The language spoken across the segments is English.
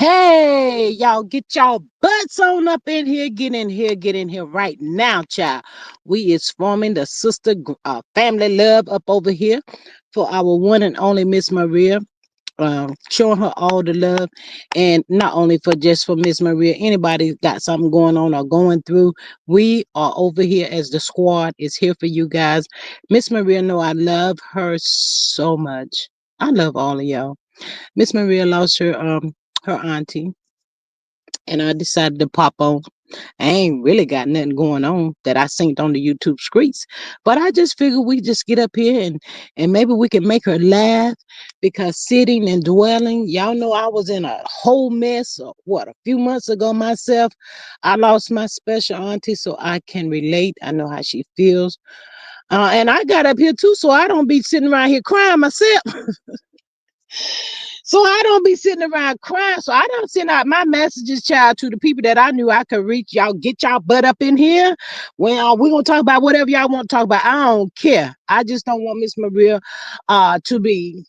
Hey, y'all, get y'all butts on up in here. Get in here right now, child. We is forming the family love up over here for our one and only Miss Maria. Showing her all the love, and not only for just for Miss Maria. Anybody got something going on or going through, we are over here as the squad is here for you guys. Miss Maria, know I love her so much. I love all of y'all. Miss Maria lost her auntie, and I decided to pop on. I ain't really got nothing going on that I seen on the YouTube streets, but I just figured we just get up here and maybe we can make her laugh because sitting and dwelling, y'all know I was in a whole mess. A few months ago myself, I lost my special auntie, so I can relate. I know how she feels, and I got up here too, so I don't be sitting around here crying myself. So I don't be sitting around crying. So I don't send out my messages, child, to the people that I knew I could reach. Y'all get y'all butt up in here. Well, we're gonna talk about whatever y'all want to talk about. I don't care. I just don't want Miss Maria to be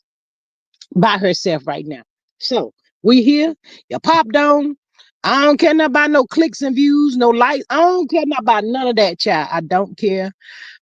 by herself right now. So we here. You popped on. I don't care nothing about no clicks and views, no likes. I don't care nothing about none of that, child. I don't care.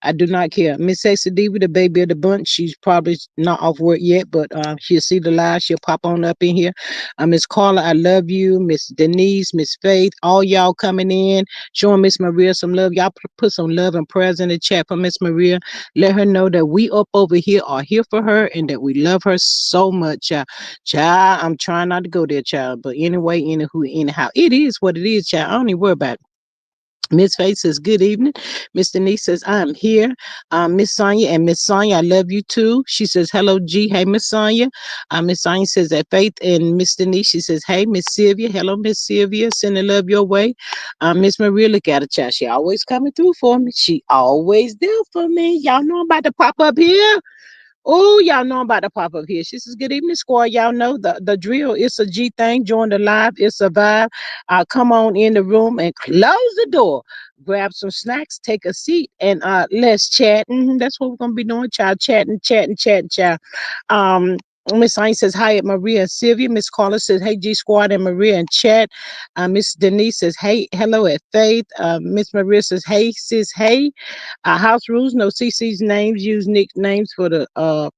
I do not care. Miss Sexy Diva, the baby of the bunch, she's probably not off work yet, but she'll see the live. She'll pop on up in here. Miss Carla, I love you. Miss Denise, Miss Faith, all y'all coming in, showing Miss Maria some love. Y'all put some love and prayers in the chat for Miss Maria. Let her know that we up over here are here for her and that we love her so much, child. Child, I'm trying not to go there, child. But anyway, anyhow, it is what it is, child. I don't even worry about it. Miss Faith says, good evening. Miss Denise says, I'm here. Miss Sonia and Miss Sonia, I love you too. She says, hello, G. Hey, Miss Sonia. Miss Sonia says that Faith and Miss Denise, she says, hey, Miss Sylvia. Hello, Miss Sylvia. Sending love your way. Miss Maria, look at her, child. She always coming through for me. She always there for me. Y'all know I'm about to pop up here. Oh, y'all know I'm about to pop up here. She says, good evening, squad. Y'all know the drill. It's a G thing. Join the live. It's a vibe. Come on in the room and close the door. Grab some snacks, take a seat, and let's chat. That's what we're going to be doing, child. Chatting, child. Um, Miss Ain says, hi at Maria and Sylvia. Miss Carla says, hey, G Squad and Maria and chat. Miss Denise says, hey, hello at Faith. Miss Maria says, hey, sis, hey. House rules, no CC's names, use nicknames for the uh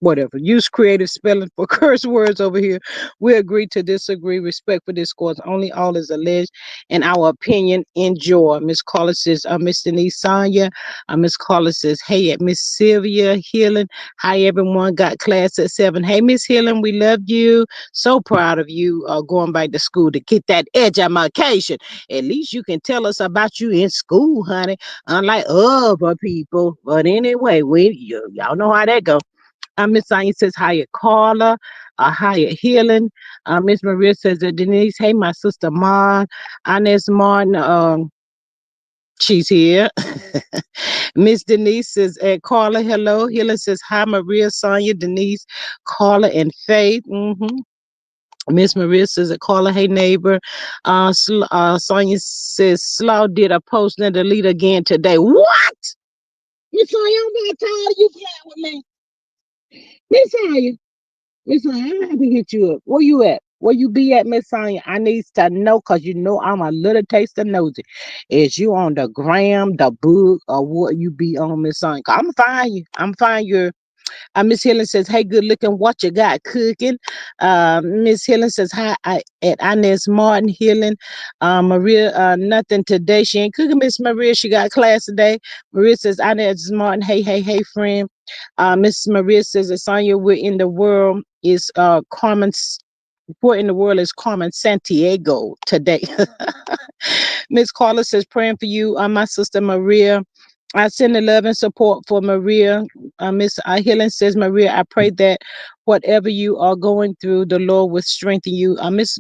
whatever. Use creative spelling for curse words over here. We agree to disagree. Respect for discourse. Only all is alleged. In our opinion, enjoy. Miss Carla says, Miss Denise Sonia. Miss Carla says, hey, at Miss Sylvia Healing. Hi, everyone. Got class at 7. Hey, Miss Healing, we love you. So proud of you going back to school to get that education. At least you can tell us about you in school, honey. Unlike other people. But anyway, y'all know how that goes. Miss Science says, hi at Carla. Hi at Healing. Miss Maria says that Denise, hey, my sister Maud. Inez Martin, she's here. Miss Denise says, Carla, hello. Healing says, hi, Maria, Sonia, Denise, Carla, and Faith. Miss Maria says that Carla, hey neighbor. Sonia says Slow did a post and delete again today. What? Miss Sonia, I'm not tired of you playing with me. Miss Sonia. Miss Sonia, I have to hit you up. Where you at? Where you be at, Miss Sonia? I need to know because you know I'm a little taste of nosy. Is you on the gram, the book, or what you be on, Miss Sonia? I'm find you. I'm find your Miss Helen says, hey, good looking, what you got cooking? Miss Helen says, hi, at Inez Martin Helen. Maria, nothing today. She ain't cooking, Miss Maria. She got class today. Maria says, Inez Martin, hey, friend. Miss Maria says, it's on your way in the world is Carmen. Where in the world is Carmen Santiago today? Miss Carla says, praying for you. My sister Maria. I send the love and support for Maria. Miss Healing says, Maria, I pray that whatever you are going through, the Lord will strengthen you. Miss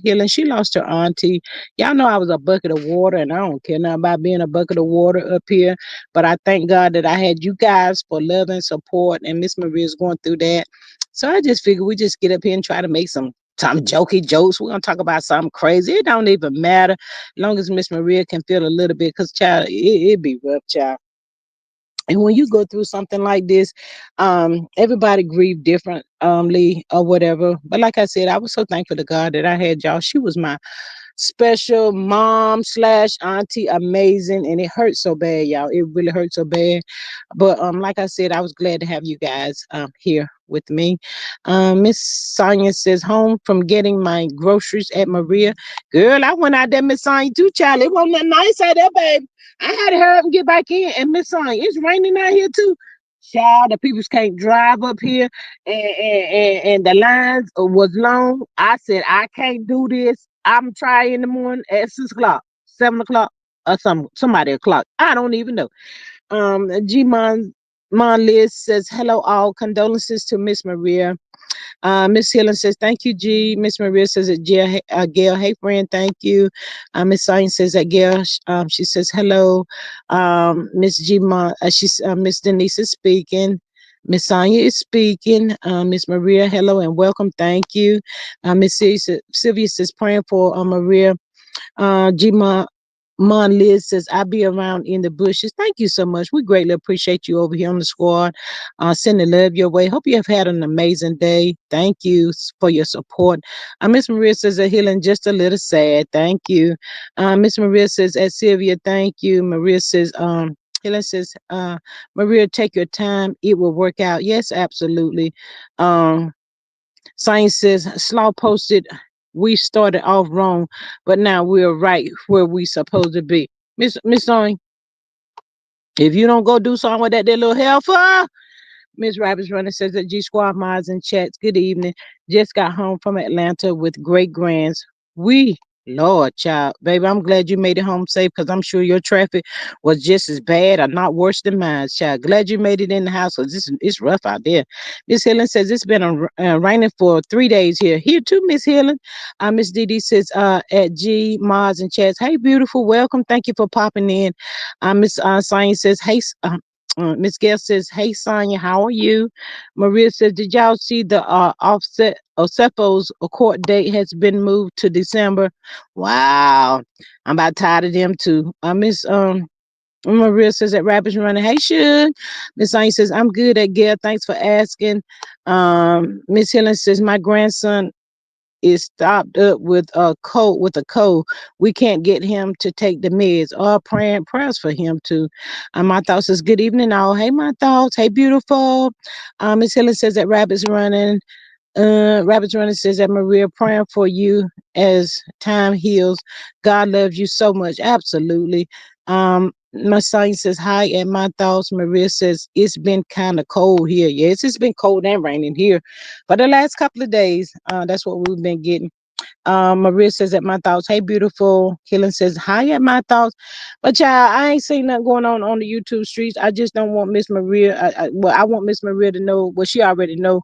Healing, she lost her auntie. Y'all know I was a bucket of water, and I don't care nothing about being a bucket of water up here. But I thank God that I had you guys for love and support, and Miss Maria's going through that. So I just figured we just get up here and try to make some jokey jokes. We're gonna talk about something crazy. It don't even matter, as long as Miss Maria can feel a little bit. Cause child, it be rough, child. And when you go through something like this, everybody grieve differently or whatever. But like I said, I was so thankful to God that I had y'all. She was my special mom slash auntie, amazing, and it hurt so bad, y'all. It really hurt so bad. But like I said, I was glad to have you guys here with me. Miss Sonia says, home from getting my groceries at Maria. Girl, I went out there, Miss Sonia, too, child. It wasn't that nice out there, babe. I had to hurry up and get back in. And Miss Sonia, it's raining out here too. Child, the people can't drive up here, and the lines was long. I said, I can't do this. I'm trying in the morning at 6 o'clock, 7 o'clock, or somebody o'clock. I don't even know. G Mon Liz says, hello all. Condolences to Miss Maria. Miss Helen says, thank you, G. Miss Maria says that Gail, hey friend, thank you. Miss Science says that Gail, she says hello. Miss G she's Miss Denise is speaking. Miss Sonia is speaking. Miss Maria, hello and welcome. Thank you. Miss Sylvia says praying for Maria. Gma Mon Liz says, I'll be around in the bushes. Thank you so much. We greatly appreciate you over here on the squad. Sending love your way. Hope you have had an amazing day. Thank you for your support. Miss Maria says, a healing just a little sad. Thank you. Miss Maria says, at Sylvia, thank you. Maria says, Helen says, Maria, take your time. It will work out. Yes, absolutely. Um, Science says, Slaw posted, we started off wrong, but now we're right where we supposed to be. Miss Sonia, if you don't go do something with that there little heifer, Miss Rabbit's Runner says that G Squad Mods and chats. Good evening. Just got home from Atlanta with great grands. We, Lord, child, baby, I'm glad you made it home safe because I'm sure your traffic was just as bad or not worse than mine, child. Glad you made it in the house because it's rough out there. Miss Helen says it's been raining for 3 days here. Here too, Miss Helen. Miss Dee Dee says at G Mods and chats. Hey, beautiful, welcome. Thank you for popping in. Miss Science says, hey, Miss Gail says, hey, Sonia, how are you? Maria says, did y'all see the offset Osefo's court date has been moved to December? Wow. I'm about tired of them too. Miss Maria says that Rabbit's running. Hey, Shug. Miss Sonia says, I'm good at Gail. Thanks for asking. Miss Helen says, my grandson is stopped up with a cold. We can't get him to take the meds. All prayers for him too. My thoughts is good evening all. Hey, my thoughts. Hey, beautiful. Miss Helen says that Rabbit's running. Rabbit's running says that Maria praying for you as time heals. God loves you so much. Absolutely. My son says hi and my thoughts. Maria says it's been kind of cold here. Yes, it's been cold and raining here for the last couple of days. That's what we've been getting. Maria says at my thoughts, hey beautiful. Killen says hi at my thoughts. But child, I ain't seen nothing going on the YouTube streets. I just don't want Miss Maria. I want Miss Maria to know. Well, she already know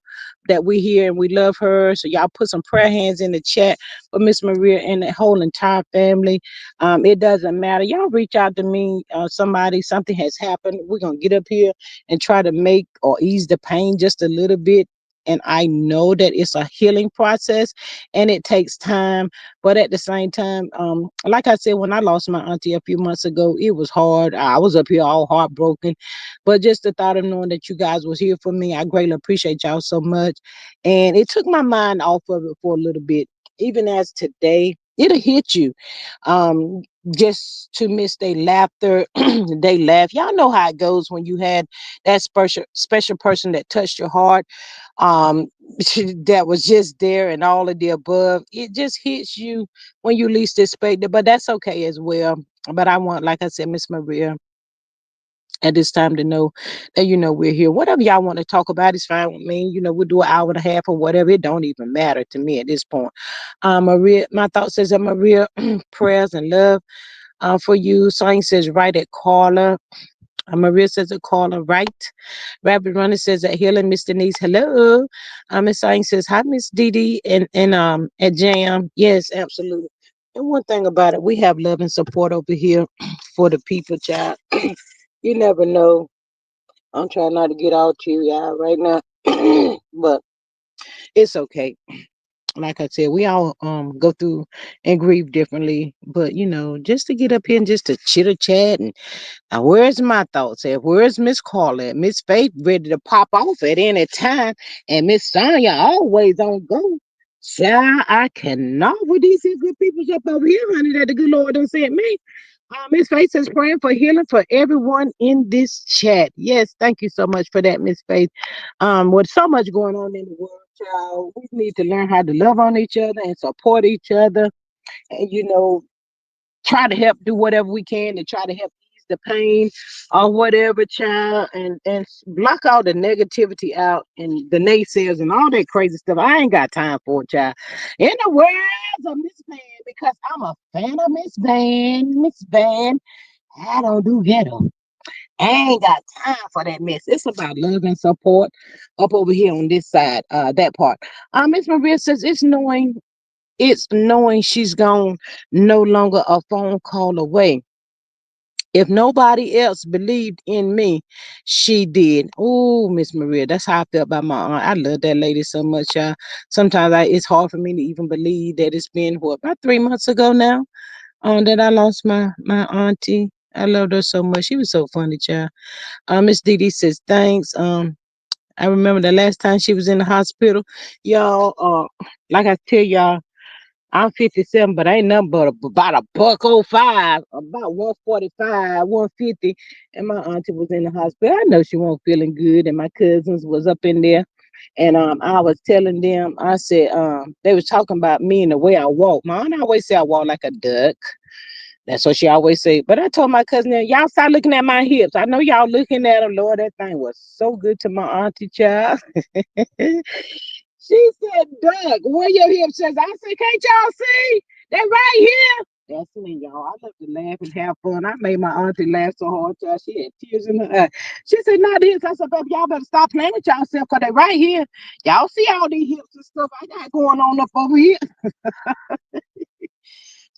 that we here and we love her. So y'all put some prayer hands in the chat for Miss Maria and the whole entire family. It doesn't matter. Y'all reach out to me. Something has happened. We're gonna get up here and try to make or ease the pain just a little bit. And I know that it's a healing process and it takes time. But at the same time, like I said, when I lost my auntie a few months ago, it was hard. I was up here all heartbroken. But just the thought of knowing that you guys was here for me, I greatly appreciate y'all so much. And it took my mind off of it for a little bit. Even as today, it'll hit you. Um, just to miss their laughter, they laugh. Y'all know how it goes when you had that special person that touched your heart, um, that was just there and all of the above. It just hits you when you least expect it, but that's okay as well. But I want, like I said, Miss Maria, at this time to know that we're here. Whatever y'all want to talk about is fine with me. We'll do an hour and a half or whatever. It don't even matter to me at this point. Maria, my thought says that Maria, prayers and love for you. Sign says right at Carla. Maria says a caller, right? Rabbit Runner says that healing, Miss Denise. Hello. Miss Sign says hi, Miss Dee Dee, and at Jam. Yes, absolutely. And one thing about it, we have love and support over here for the people, child. You never know. I'm trying not to get all to y'all right now, but it's okay. like I said, we all go through and grieve differently. But just to get up here and just to chitter chat and where's my thoughts at? Where's Miss Carla at? Miss Faith ready to pop off at any time, and Miss Sonya always on go. Child, I cannot with these good people up over here, honey. That the good Lord done sent me. Miss Faith says praying for healing for everyone in this chat. Yes, thank you so much for that, Miss Faith. With so much going on in the world, child, we need to learn how to love on each other and support each other, and try to help do whatever we can to try to help ease the pain or whatever, child, and block all the negativity out and the naysayers and all that crazy stuff. I ain't got time for it, child. In the words of Miss Van, because I'm a fan of Miss Van. Miss Van, I don't do ghetto. I ain't got time for that mess. It's about love and support up over here on this side, that part. Miss Maria says it's knowing she's gone, no longer a phone call away. If nobody else believed in me, she did. Oh, Miss Maria, that's how I felt about my aunt. I love that lady so much, y'all. Sometimes it's hard for me to even believe that it's been about 3 months ago now, that I lost my auntie. I loved her so much. She was so funny, child. Miss Dee Dee says thanks. I remember the last time she was in the hospital, y'all. Like I tell y'all. I'm 57, but ain't nothing but about a buck 05, about 145, 150. And my auntie was in the hospital. I know she wasn't feeling good, and my cousins was up in there. And I was telling them, I said, they was talking about me and the way I walk. My aunt always say I walk like a duck. That's what she always say. But I told my cousin, y'all start looking at my hips. I know y'all looking at them. Lord, that thing was so good to my auntie child. She said, Doug, where your hip says? I said, can't y'all see? They're right here. That's me, y'all. I love to laugh and have fun. I made my auntie laugh so hard, child. She had tears in her eyes. She said, not this. I said, baby, y'all better stop playing with yourself because they're right here. Y'all see all these hips and stuff I got going on up over here?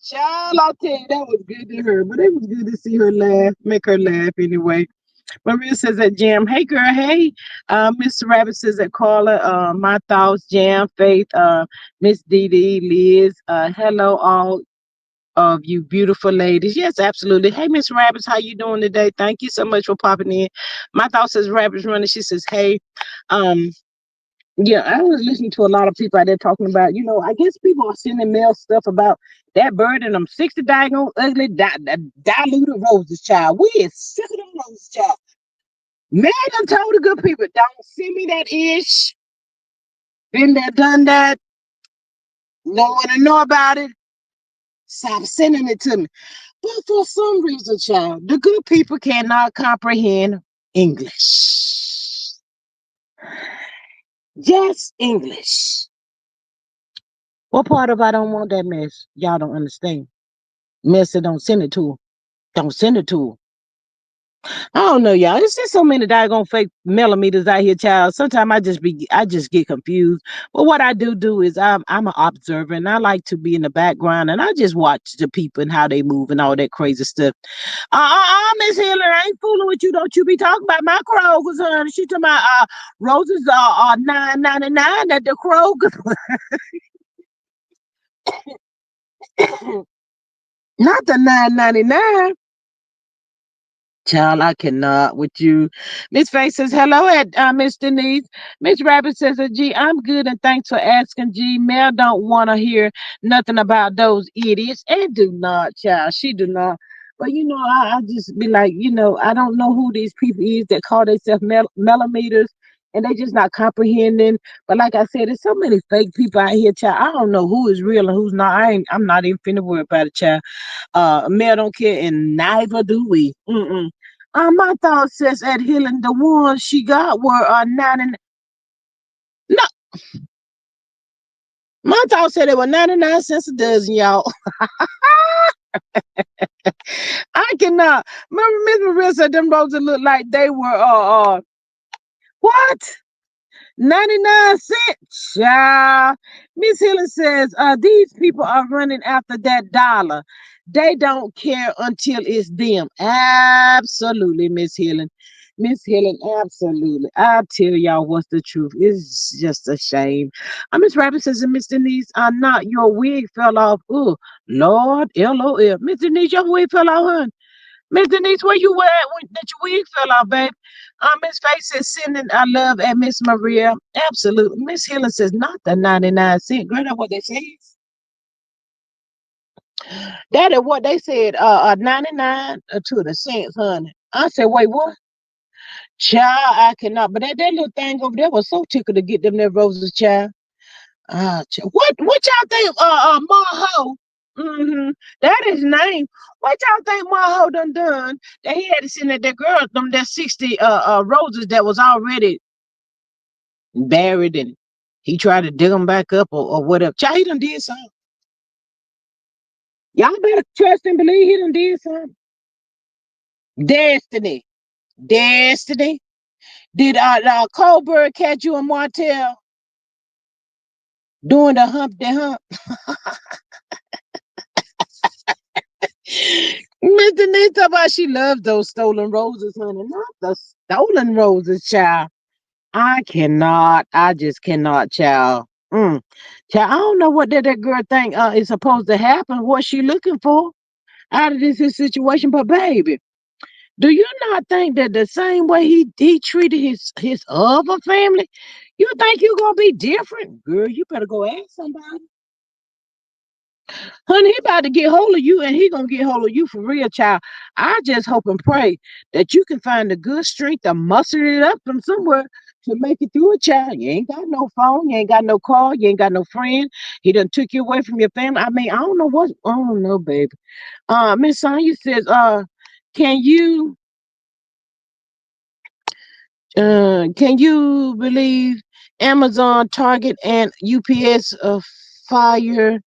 Child, I tell you, that was good to her. But it was good to see her laugh, make her laugh anyway. Maria says that Jam. Hey girl, hey. Mr. Rabbit says that Carla, my thoughts, Jam, Faith, Miss Dee Dee, Liz, hello all of you beautiful ladies. Yes, absolutely. Hey Miss Rabbits, how you doing today? Thank you so much for popping in. My thoughts says Rabbits running. She says, hey, um, yeah, I was listening to a lot of people out there talking about, I guess people are sending mail stuff about that bird and them 60 daggone ugly diluted roses, child. We is sick of them roses, child. Man, I told the good people, don't send me that ish. Been there, done that. No one to know about it. Stop sending it to me. But for some reason, child, the good people cannot comprehend English. Just English. What part of I don't want that mess? Y'all don't understand. Mess that don't send it to her. Don't send it to her. I don't know, y'all. It's just so many doggone fake millimeters out here, child. Sometimes I just get confused. But what I do is I'm an observer, and I like to be in the background, and I just watch the people and how they move and all that crazy stuff. Miss Hillary, I ain't fooling with you. Don't you be talking about my Kroger's, honey. She talking about roses are $9.99 at the Kroger. Not the $9.99. Child, I cannot with you. Miss Faye says, hello, at Miss Denise. Miss Rabbit says, G, I'm good and thanks for asking, G. Mel don't want to hear nothing about those idiots. And do not, child. She do not. But, I just be like, I don't know who these people is that call themselves millimeters and they just not comprehending. But like I said, there's so many fake people out here, child. I don't know who is real and who's not. I'm not even finna worry about it, child. Mel don't care, and neither do we. Mm-mm. My thought says at healing, the ones she got were 99. No, my thought said they were 99 cents a dozen, y'all. I cannot. Remember, Miss Maria said them roses look like they were what? 99 cents. Child. Miss Helen says, these people are running after that dollar. They don't care until it's them. Absolutely, Miss Helen. Miss Helen, absolutely. I'll tell y'all what's the truth. It's just a shame. Miss Rabbit says, and Miss Denise, not your wig fell off. Oh, Lord, LOL. Miss Denise, your wig fell off, hun. Miss Denise, where you at when that your wig fell off, babe? Miss Faith says, sending I love at Miss Maria. Absolutely. Miss Helen says, not the 99 cent. Girl, that's what they say. That is what they said, 99 to the cents, honey. I said, wait, what? Child, I cannot. But that little thing over there was so tickled to get them there roses, child. What y'all think, Maho? Mm-hmm. That is name. What y'all think Maho done? That he had to send that girl them that 60 roses that was already buried and he tried to dig them back up or whatever. Child, he done did something. Y'all better trust and believe he done did something. Destiny. Destiny. Did Colbert catch you and Martell doing the hump? Miss Denise talk about she loves those stolen roses, honey. Not the stolen roses, child. I cannot. I just cannot, child. Child, I don't know what that girl think is supposed to happen. What she looking for out of this situation, but baby, do you not think that the same way he treated his other family, you think you gonna be different, girl? You better go ask somebody. Honey, he about to get hold of you and he gonna get hold of you for real, child. I just hope and pray that you can find the good strength to muster it up from somewhere to make it through a child. You ain't got no phone, you ain't got no car, you ain't got no friend. He done took you away from your family. I mean, I don't know, baby. Miss Sonya says, can you can you believe Amazon, Target, and UPS fire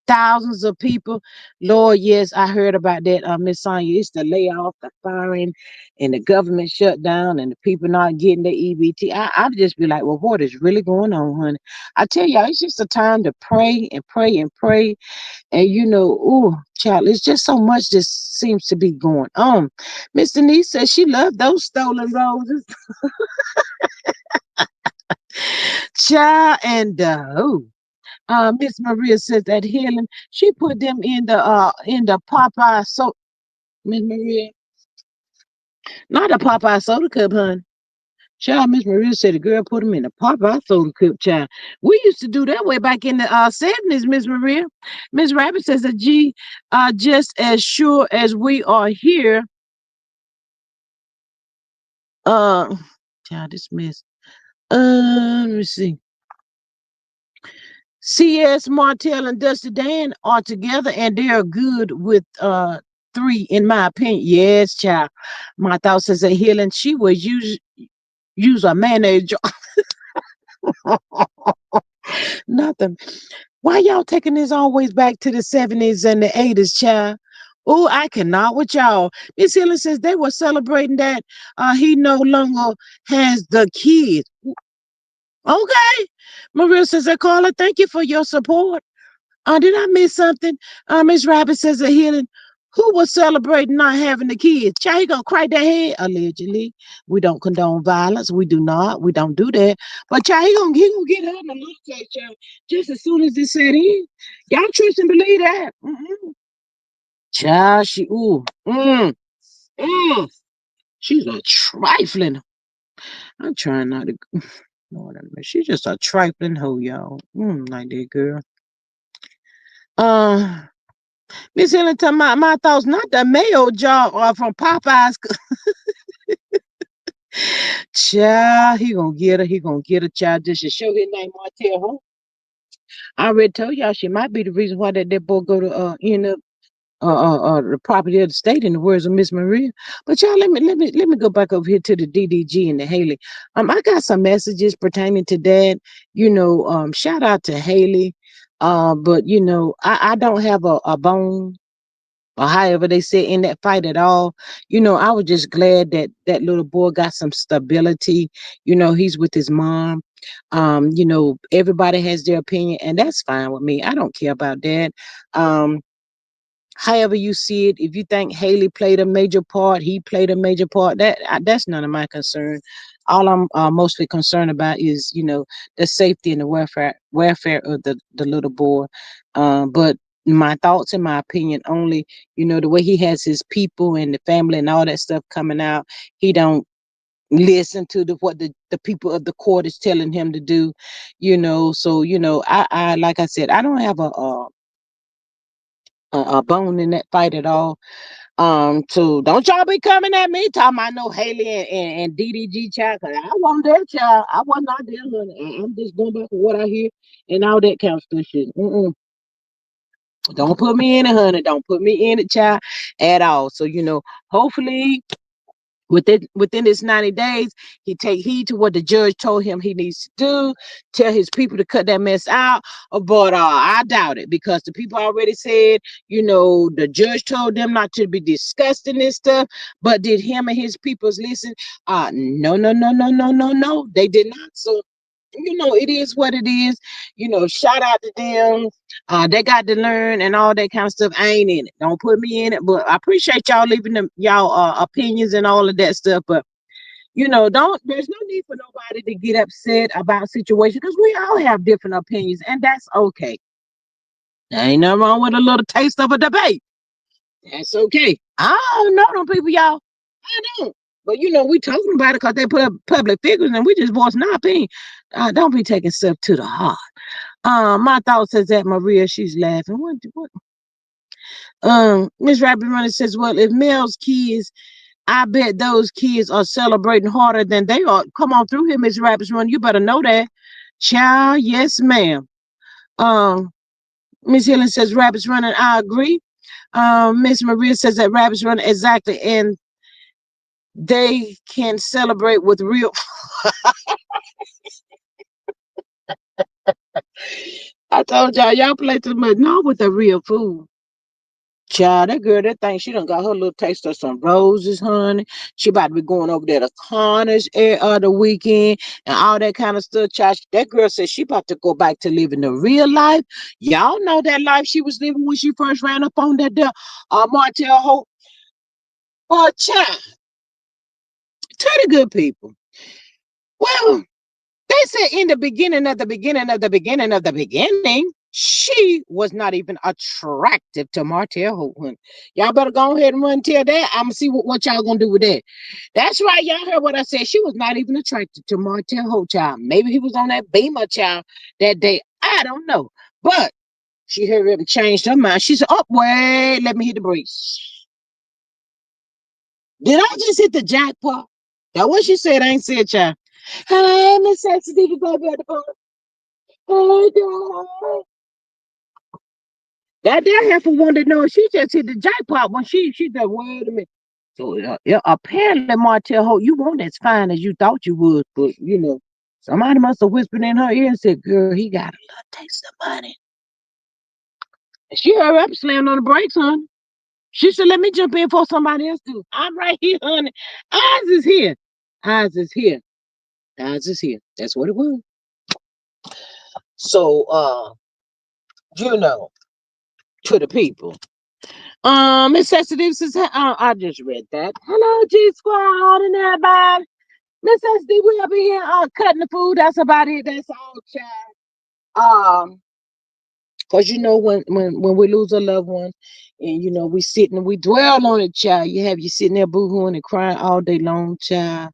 thousands of people? Lord, yes, I heard about that, Miss Sonya. It's the layoff, the firing, and the government shutdown, and the people not getting their EBT. I'd just be like, well, what is really going on, honey? I tell y'all, it's just a time to pray and pray and pray. And oh, child, it's just so much that seems to be going on. Miss Denise says she loved those stolen roses. Child, and Miss Maria says that healing, she put them in the Popeye Miss Maria, not a Popeye soda cup, honey. Child, Miss Maria said the girl put them in the Popeye soda cup, child. We used to do that way back in the 70s, Miss Maria. Miss Rabbit says that just as sure as we are here, uh child, this miss. Let me see. CS Martell and Dusty Dan are together and they are good with three, in my opinion. Yes, child. My thought says that healing, she would use a mayonnaise jar. Nothing. Why y'all taking this always back to the 70s and the 80s, child? Oh, I cannot with y'all. Miss Healing says they were celebrating that he no longer has the kids. Okay. Maria says, Carla, thank you for your support. Did I miss something? Miss Rabbit says a healing. Who was celebrating not having the kids? Child, he gonna crack that head. Allegedly, we don't condone violence. We do not. We don't do that. But child, he gonna get her in a little case, child. Just as soon as this set in, y'all trust and believe that. Child, mm, she's a trifling. I'm trying not to. Lord, she's just a trifling hoe, y'all. Like that girl. Uh, Miss Ellington, my thoughts, not the mayo jar or from Popeyes. Child, he gonna get her. He gonna get a child just to show his name. Martell, huh? I already told y'all she might be the reason why that boy go to end up the property of the state, in the words of Miss Maria. But y'all, let me go back over here to the DDG and the Haley. I got some messages pertaining to that. Shout out to Haley. But I don't have a bone or however they said in that fight at all. I was just glad that that little boy got some stability. He's with his mom. Everybody has their opinion, and that's fine with me. I don't care about that. however you see it. If you think Haley played a major part, he played a major part. That's none of my concern. All I'm mostly concerned about is, the safety and the welfare of the little boy. But my thoughts and my opinion only, the way he has his people and the family and all that stuff coming out, he don't listen to what the people of the court is telling him to do. So I like I said, I don't have a bone in that fight at all. So don't y'all be coming at me talking about no Haley and DDG child, 'cause I wasn't their child. I was not there, honey. I'm just going back to what I hear and all that kind of stuff. Shit. Don't put me in it, honey. Don't put me in it, child, at all. So hopefully within this 90 days, he take heed to what the judge told him he needs to do, tell his people to cut that mess out. But I doubt it, because the people already said, the judge told them not to be discussing this stuff. But did him and his peoples listen? No, no, no, no, no, no, no, they did not. So it is what it is. Shout out to them. They got to learn and all that kind of stuff. I ain't in it. Don't put me in it. But I appreciate y'all leaving them y'all opinions and all of that stuff. But don't. There's no need for nobody to get upset about situations, because we all have different opinions, and that's okay. There ain't nothing wrong with a little taste of a debate. That's okay. I don't know them people, y'all. I don't. But we talking about it because they put up public figures, and we just voicing our opinion. Don't be taking stuff to the heart. My thoughts is that Maria, she's laughing. What? Miss Rabbit Runner says, well, if Mel's kids, I bet those kids are celebrating harder than they are. Come on through here, Miss Rabbit Runner. You better know that. Child, yes, ma'am. Um, Miss Helen says rabbits running. I agree. Miss Maria says that rabbits running exactly, and they can celebrate with real. I told y'all play too much. No, with the real food. Child, that girl, that thing, she done got her little taste of some roses, honey. She about to be going over there to Connors every other weekend and all that kind of stuff. Child, that girl said she about to go back to living the real life. Y'all know that life she was living when she first ran up on that there Martell Hope. Oh, child, to the good people. Well, they said in the beginning of the beginning of the beginning of the beginning, she was not even attractive to Martell Holt. Y'all better go ahead and run and tell that. I'm gonna see what y'all gonna do with that. That's right, y'all heard what I said. She was not even attracted to Martell Holt, child. Maybe he was on that Beamer, child, that day. I don't know. But she hurried up and changed her mind. She said, oh, wait, let me hit the brakes. Did I just hit the jackpot? That what she said. I ain't said, child. Hey, Miss Sexy, did you go at the phone? Hey, dog. That there heifer wanted to know if she just hit the jackpot when she said, wait a minute. So yeah, apparently Martell Holt, you weren't as fine as you thought you would, but somebody must have whispered in her ear and said, girl, he got a little taste of money. And she hurried up and slammed on the brakes, honey. She said, let me jump in for somebody else too. I'm right here, honey. Ours is here. Ours is here. Ours is here. That's what it was. So you know, to the people. Miss Sensitive says, I just read that. Hello, G Squad and everybody. Miss Sensitive, we up here cutting the food. That's about it. That's all, child. Cause when we lose a loved one, and we sit and we dwell on it, child. You have you sitting there boohooing and crying all day long, child.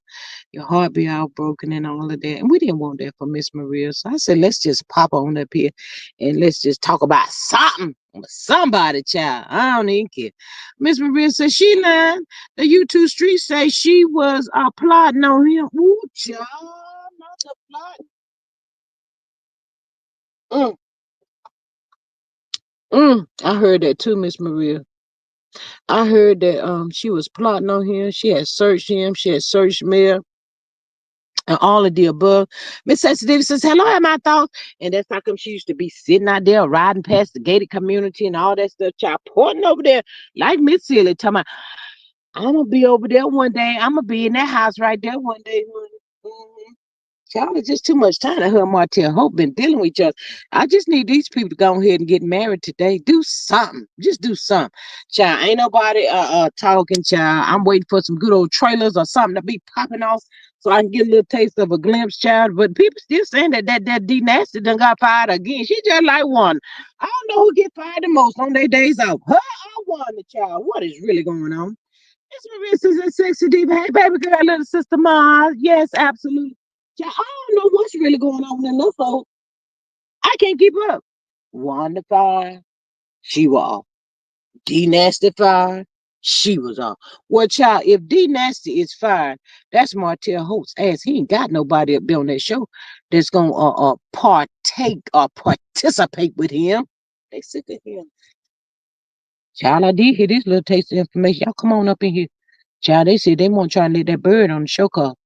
Your heart be all broken and all of that. And we didn't want that for Miss Maria. So I said, let's just pop on up here and let's just talk about something with somebody, child. I don't even care. Miss Maria said she lied. The YouTube street say she was plotting on him. Ooh, child, not the plot. I heard that too, Miss Maria. I heard that she was plotting on him. She had searched him. She had searched Mel and all of the above. Miss Sensitive says, hello, am I thoughts? And that's how come she used to be sitting out there riding past the gated community and all that stuff, child, pointing over there like Miss Silly, talking about, I'm going to be over there one day. I'm going to be in that house right there one day. Mhm. Child, it's just too much time that her and Martell Hope been dealing with each other. I just need these people to go ahead and get married today. Do something. Just do something. Child, ain't nobody talking, child. I'm waiting for some good old trailers or something to be popping off so I can get a little taste of a glimpse, child. But people still saying that D Nasty done got fired again. She just like one. I don't know who get fired the most on their days off. Her or one, the child. What is really going on? It's Marissa's and Sexy Diva. Hey, baby girl, little sister Mars. Yes, absolutely. Yeah, I don't know what's really going on in this folk. I can't keep up. Wanda fired. She was off. D Nasty fired. She was off. Well, child, if D Nasty is fired, that's Martell Holt's ass. He ain't got nobody up there on that show that's gonna partake or participate with him. They sick of him. Child, I did hear this little taste of information. Y'all come on up in here. Child, they said they want to try and let that bird on the show called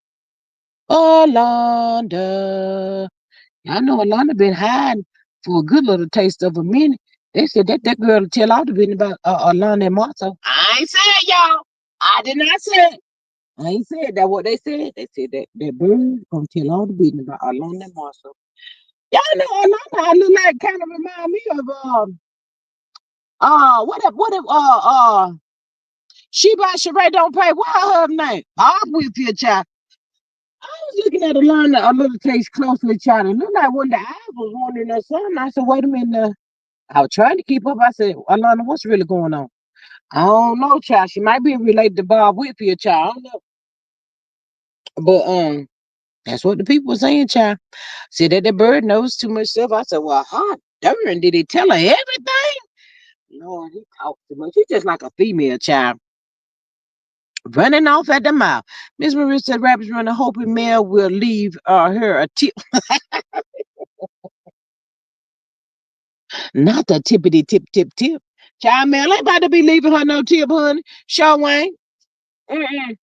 Alonda. I know Alonda been hiding for a good little taste of a minute. They said that girl will tell all the business about Alonda and Martha. I ain't said y'all. I did not say it. I ain't said that what they said. They said that bird gonna tell all the business about Alonda and Martha. Y'all know Alonda I look like kind of remind me of she by Sheree don't pay. What her name? Bob Whitfield child. I was looking at Alana a little taste closely, child. It looked like when the eyes was wandering or something. I said, wait a minute. I was trying to keep up. I said, Alana, what's really going on? I don't know, child. She might be related to Bob Whitfield, child. I don't know. But that's what the people were saying, child. Said that the bird knows too much stuff. I said, well, hot darn, did he tell her everything? Lord, he talked too much. He's just like a female child. Running off at the mouth. Miss Maria said rabbits running, hoping Mel will leave her a tip. Not the tippity tip tip tip. Child Mel ain't about to be leaving her no tip, honey. Show ain't. Mm-mm.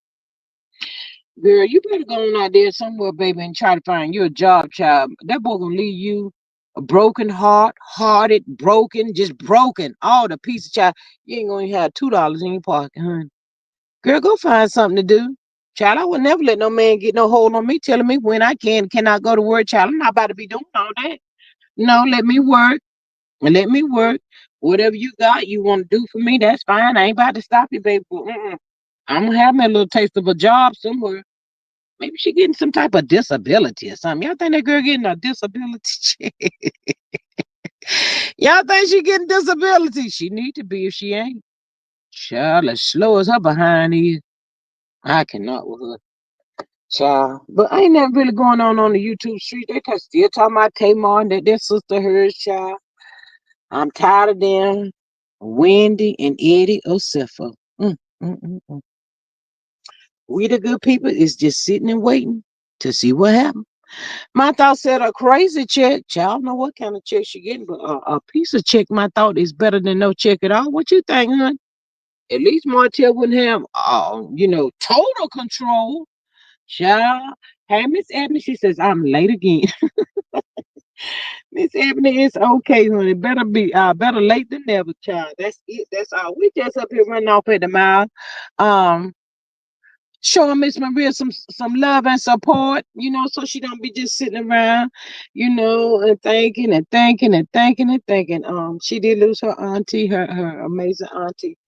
Girl, you better go on out there somewhere, baby, and try to find you a job, child. That boy gonna leave you a broken heart, hearted, broken, just broken. All the pieces, child. You ain't gonna have $2 in your pocket, honey. Girl, go find something to do. Child, I would never let no man get no hold on me, telling me when I cannot go to work, child. I'm not about to be doing all that. No, let me work. Let me work. Whatever you got, you want to do for me, that's fine. I ain't about to stop you, baby. But, I'm gonna have me a little taste of a job somewhere. Maybe she getting some type of disability or something. Y'all think that girl getting a disability? Y'all think she getting disability? She need to be if she ain't. Child, as slow as her behind is. I cannot with her. Child. But ain't nothing really going on the YouTube street. They still talking about Tamar and that their sister hers, child. I'm tired of them. Wendy and Eddie Osifo. Mm. We the good people is just sitting and waiting to see what happens. My thought said a crazy check. Child, know what kind of check she getting, but a piece of check, my thought, is better than no check at all. What you think, hon? At least Martell wouldn't have, total control. Child. Hey, Miss Ebony, she says, I'm late again. Miss Ebony, it's okay, honey. Better be better late than never, child. That's it. That's all. We just up here running off at the mouth. Um, showing Miss Maria some love and support, so she don't be just sitting around, and thinking and thinking and thinking and thinking. She did lose her auntie, her amazing auntie.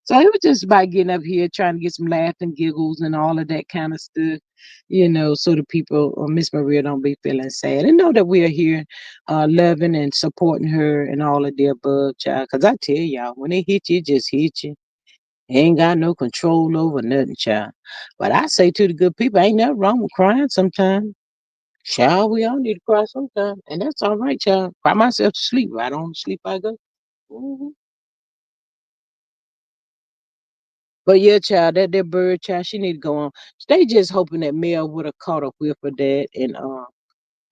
So it was just about getting up here, trying to get some laughs and giggles and all of that kind of stuff, so the people, Miss Maria, don't be feeling sad and know that we are here, loving and supporting her and all of the above, child. Because I tell y'all, when they hit you, it just hit you. Ain't got no control over nothing, child. But I say to the good people, ain't nothing wrong with crying sometimes. Child, we all need to cry sometimes. And that's all right, child. Cry myself to sleep. Right on to sleep I go. Mhm. But yeah, child, that bird child, she need to go on. They just hoping that Mel would have caught up with her dad. And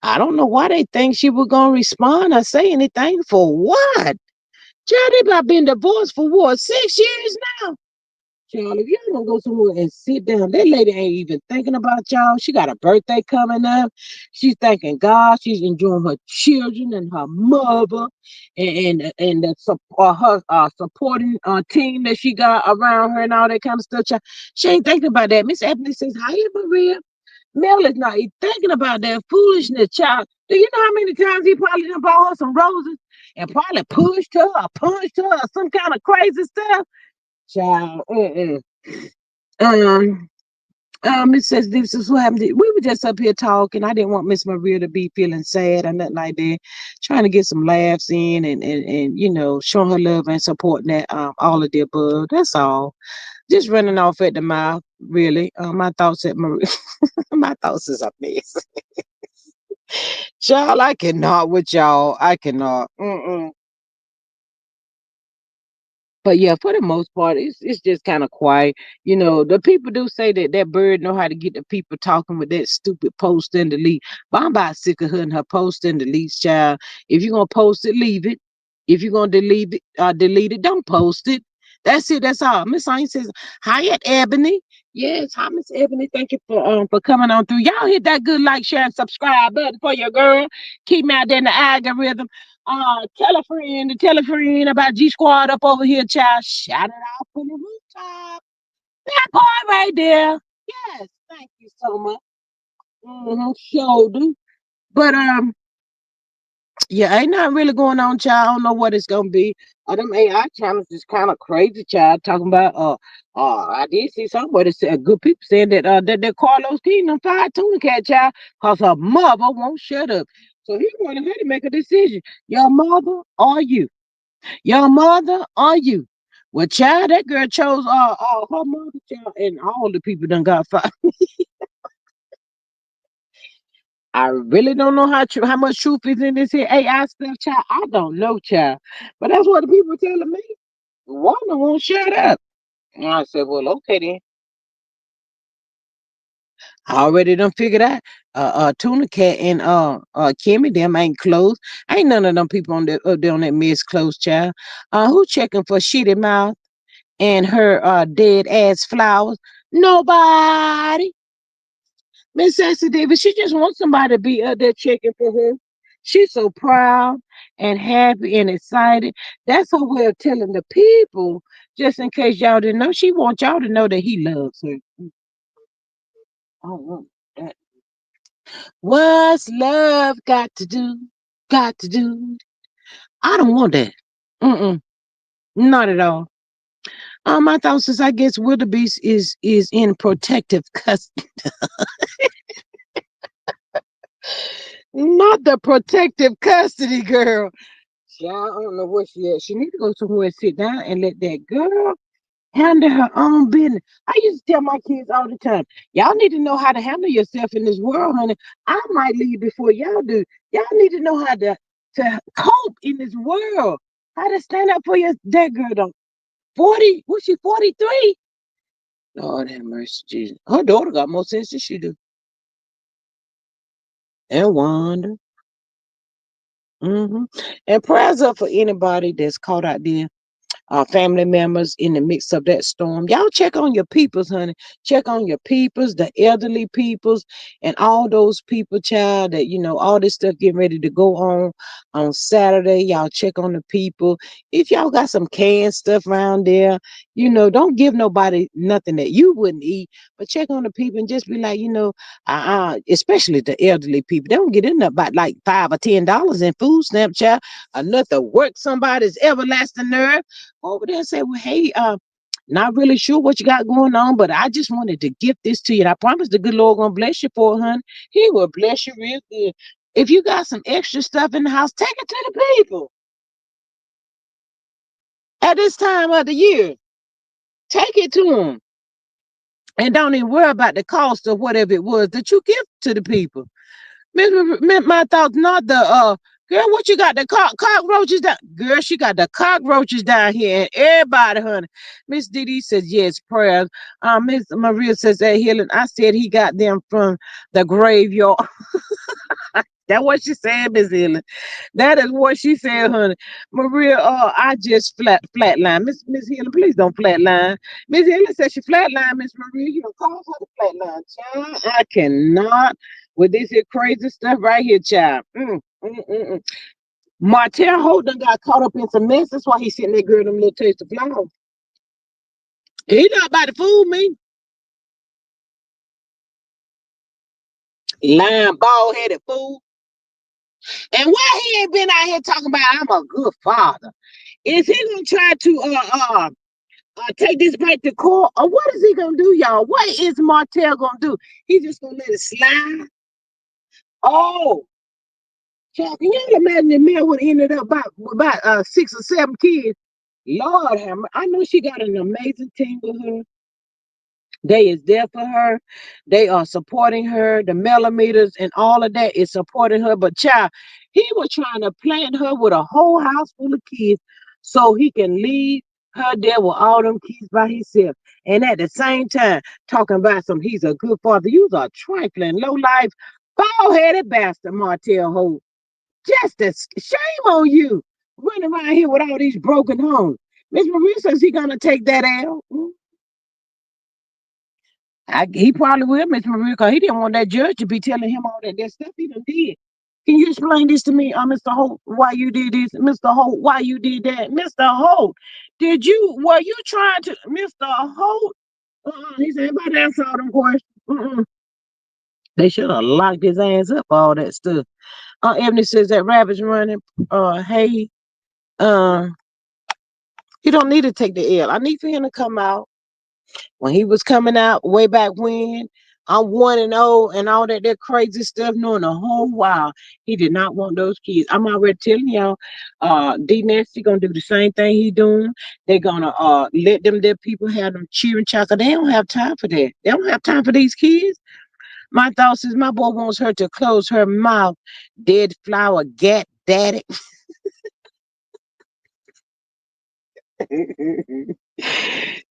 I don't know why they think she was gonna respond or say anything. For what? Child, they about been divorced for what, 6 years now? Child, if y'all don't go somewhere and sit down, that lady ain't even thinking about y'all. She got a birthday coming up. She's thanking God. She's enjoying her children and her mother and her supporting team that she got around her and all that kind of stuff. Child. She ain't thinking about that. Miss Ebony says, "Hi, Maria." Mel is not even thinking about that foolishness, child. Do you know how many times he probably done bought her some roses and probably pushed her or punched her or some kind of crazy stuff? Child, um, Miss says this is what happened. We were just up here talking. I didn't want Miss Maria to be feeling sad or nothing like that. Trying to get some laughs in and showing her love and supporting that all of the above. That's all. Just running off at the mouth, really. My thoughts at Maria. My thoughts is a mess. Y'all, I cannot with y'all. I cannot. Mm-mm. But yeah, for the most part, it's just kind of quiet. The people do say that that bird know how to get the people talking with that stupid post and delete. But I'm about sick of her and her post and delete, child. If you're gonna post it, leave it. If you're gonna delete it, don't post it. That's it. That's all. Miss Saint says, "Hi at Ebony." Yes, hi Miss Ebony. Thank you for coming on through. Y'all hit that good like, share, and subscribe button for your girl. Keep me out there in the algorithm. Tell a friend about G Squad up over here, child. Shout it out from the rooftop. That boy right there. Yes, thank you so much. Sure do. But yeah, ain't nothing really going on, child. I don't know what it's gonna be. Them AI channels is kind of crazy, child. Talking about I did see somebody say good people saying that Carlos Kingdom fired Tuna Cat, child, cause her mother won't shut up. So he wanted her to make a decision. Your mother or you? Your mother or you? Well, child, that girl chose her mother, child, and all the people done got fired. I really don't know how much truth is in this here AI stuff, child. I don't know, child. But that's what the people were telling me. Wanda won't shut up. And I said, well, okay then. I already done figured out. Tuna Cat and Kimmy, them ain't close. Ain't none of them people up there on that mess close, child. Who checking for shitty mouth and her dead ass flowers? Nobody. Miss Sassy Davis, she just wants somebody to be up there checking for her. She's so proud and happy and excited. That's her way of telling the people, just in case y'all didn't know, she wants y'all to know that he loves her. I don't want that. What's love got to do? Got to do? I don't want that. Mm-mm, not at all. My thoughts is I guess wildebeest is in protective custody. Not the protective custody, girl. Yeah, I don't know where she at. She need to go somewhere and sit down and let that girl handle her own business. I used to tell my kids all the time, y'all need to know how to handle yourself in this world, honey. I might leave before y'all do. Y'all need to know how to cope in this world. How to stand up for your that girl though. 40, was she 43? Lord have mercy, Jesus. Her daughter got more sense than she do. And Wanda. hmm And prayers up for anybody that's caught out there, family members in the mix of that storm. Y'all check on your peoples, honey. Check on your peoples, the elderly peoples, and all those people, child, that all this stuff getting ready to go on Saturday. Y'all check on the people. If y'all got some canned stuff around there, don't give nobody nothing that you wouldn't eat, but check on the people and just be like, especially the elderly people. They don't get in there about like $5 or $10 in food stamp, child. Enough to work somebody's everlasting nerve over there and say, well, hey, not really sure what you got going on, but I just wanted to give this to you. And I promise the good Lord gonna bless you for it, honey. He will bless you real good. If you got some extra stuff in the house, take it to the people at this time of the year. Take it to them. And don't even worry about the cost of whatever it was that you give to the people. My thoughts, not the girl. What you got? The cockroaches down, girl. She got the cockroaches down here, and everybody, honey. Miss Didi says yes, prayers. Miss Maria says that healing. I said he got them from the graveyard. That what she said, Miss Healing. That is what she said, honey. Maria, I just flatline. Miss Healing, please don't flatline. Miss Healing said she flatline. Miss Maria, you don't call her the flatline, child. I cannot with this here crazy stuff right here, child. Martell Holt done got caught up in some mess. That's why he's sitting there girl them little taste of flowers. He not about to fool me. Lying, bald headed fool. And why he ain't been out here talking about I'm a good father? Is he gonna try to take this back to court, or what is he gonna do, y'all? What is Martell gonna do? He just gonna let it slide? Oh, child, can you imagine the man would ended up about 6 or 7 kids? Lord have I know she got an amazing team with her. They is there for her. They are supporting her. The millimeters and all of that is supporting her. But child, he was trying to plant her with a whole house full of kids so he can leave her there with all them kids by himself. And at the same time, talking about some he's a good father. You's a trifling, low life, bald headed bastard, Martell Holt. Just a shame on you. Running around here with all these broken homes. Miss Marie says he gonna take that L. He probably will, Miss Maria, because he didn't want that judge to be telling him all that stuff he done did. Can you explain this to me, Mr. Holt? Why you did this, Mr. Holt? Why you did that, Mr. Holt? Were you trying to, Mr. Holt? He said, "Everybody answer all them questions." They should have locked his ass up, all that stuff. Ebony says that rabbit's running. Hey, uh, he don't need to take the L. I need for him to come out when he was coming out way back when. I'm 1-0 and all that crazy stuff, knowing the whole while he did not want those kids. I'm already telling y'all, D Nancy gonna do the same thing he doing. They're gonna let them their people have them cheering chocolate. They don't have time for that. They don't have time for these kids. My thoughts is my boy wants her to close her mouth. Dead flower gat daddy.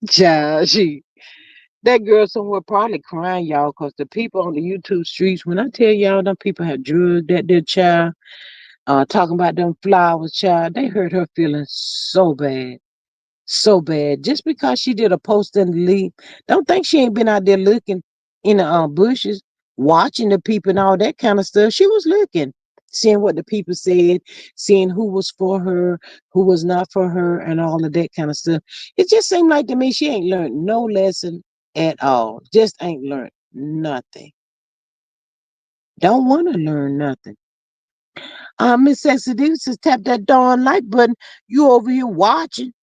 Child, that girl somewhere probably crying, y'all, because the people on the YouTube streets, when I tell y'all, them people have drugged that their child, talking about them flowers, child, they hurt her feelings so bad. So bad. Just because she did a post and delete, don't think she ain't been out there looking in the bushes, watching the people and all that kind of stuff. She was looking, seeing what the people said, seeing who was for her, who was not for her, and all of that kind of stuff. It just seemed like to me she ain't learned no lesson at all. Just ain't learned nothing. Don't want to learn nothing. Miss Sexy Diva says tap that darn like button. You over here watching.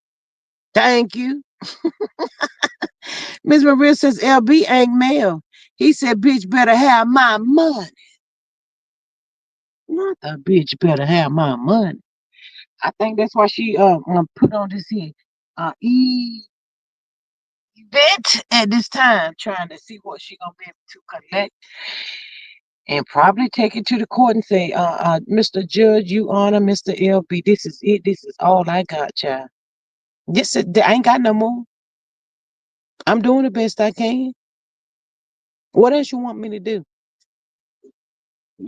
Thank you. Miss Maria says LB ain't male. He said, bitch better have my money. Not the bitch better have my money. I think that's why she put on this here event at this time, trying to see what she gonna be able to collect and probably take it to the court and say, Mr. Judge, you honor Mr. LB. This is it. This is all I got, child. I ain't got no more. I'm doing the best I can. What else you want me to do?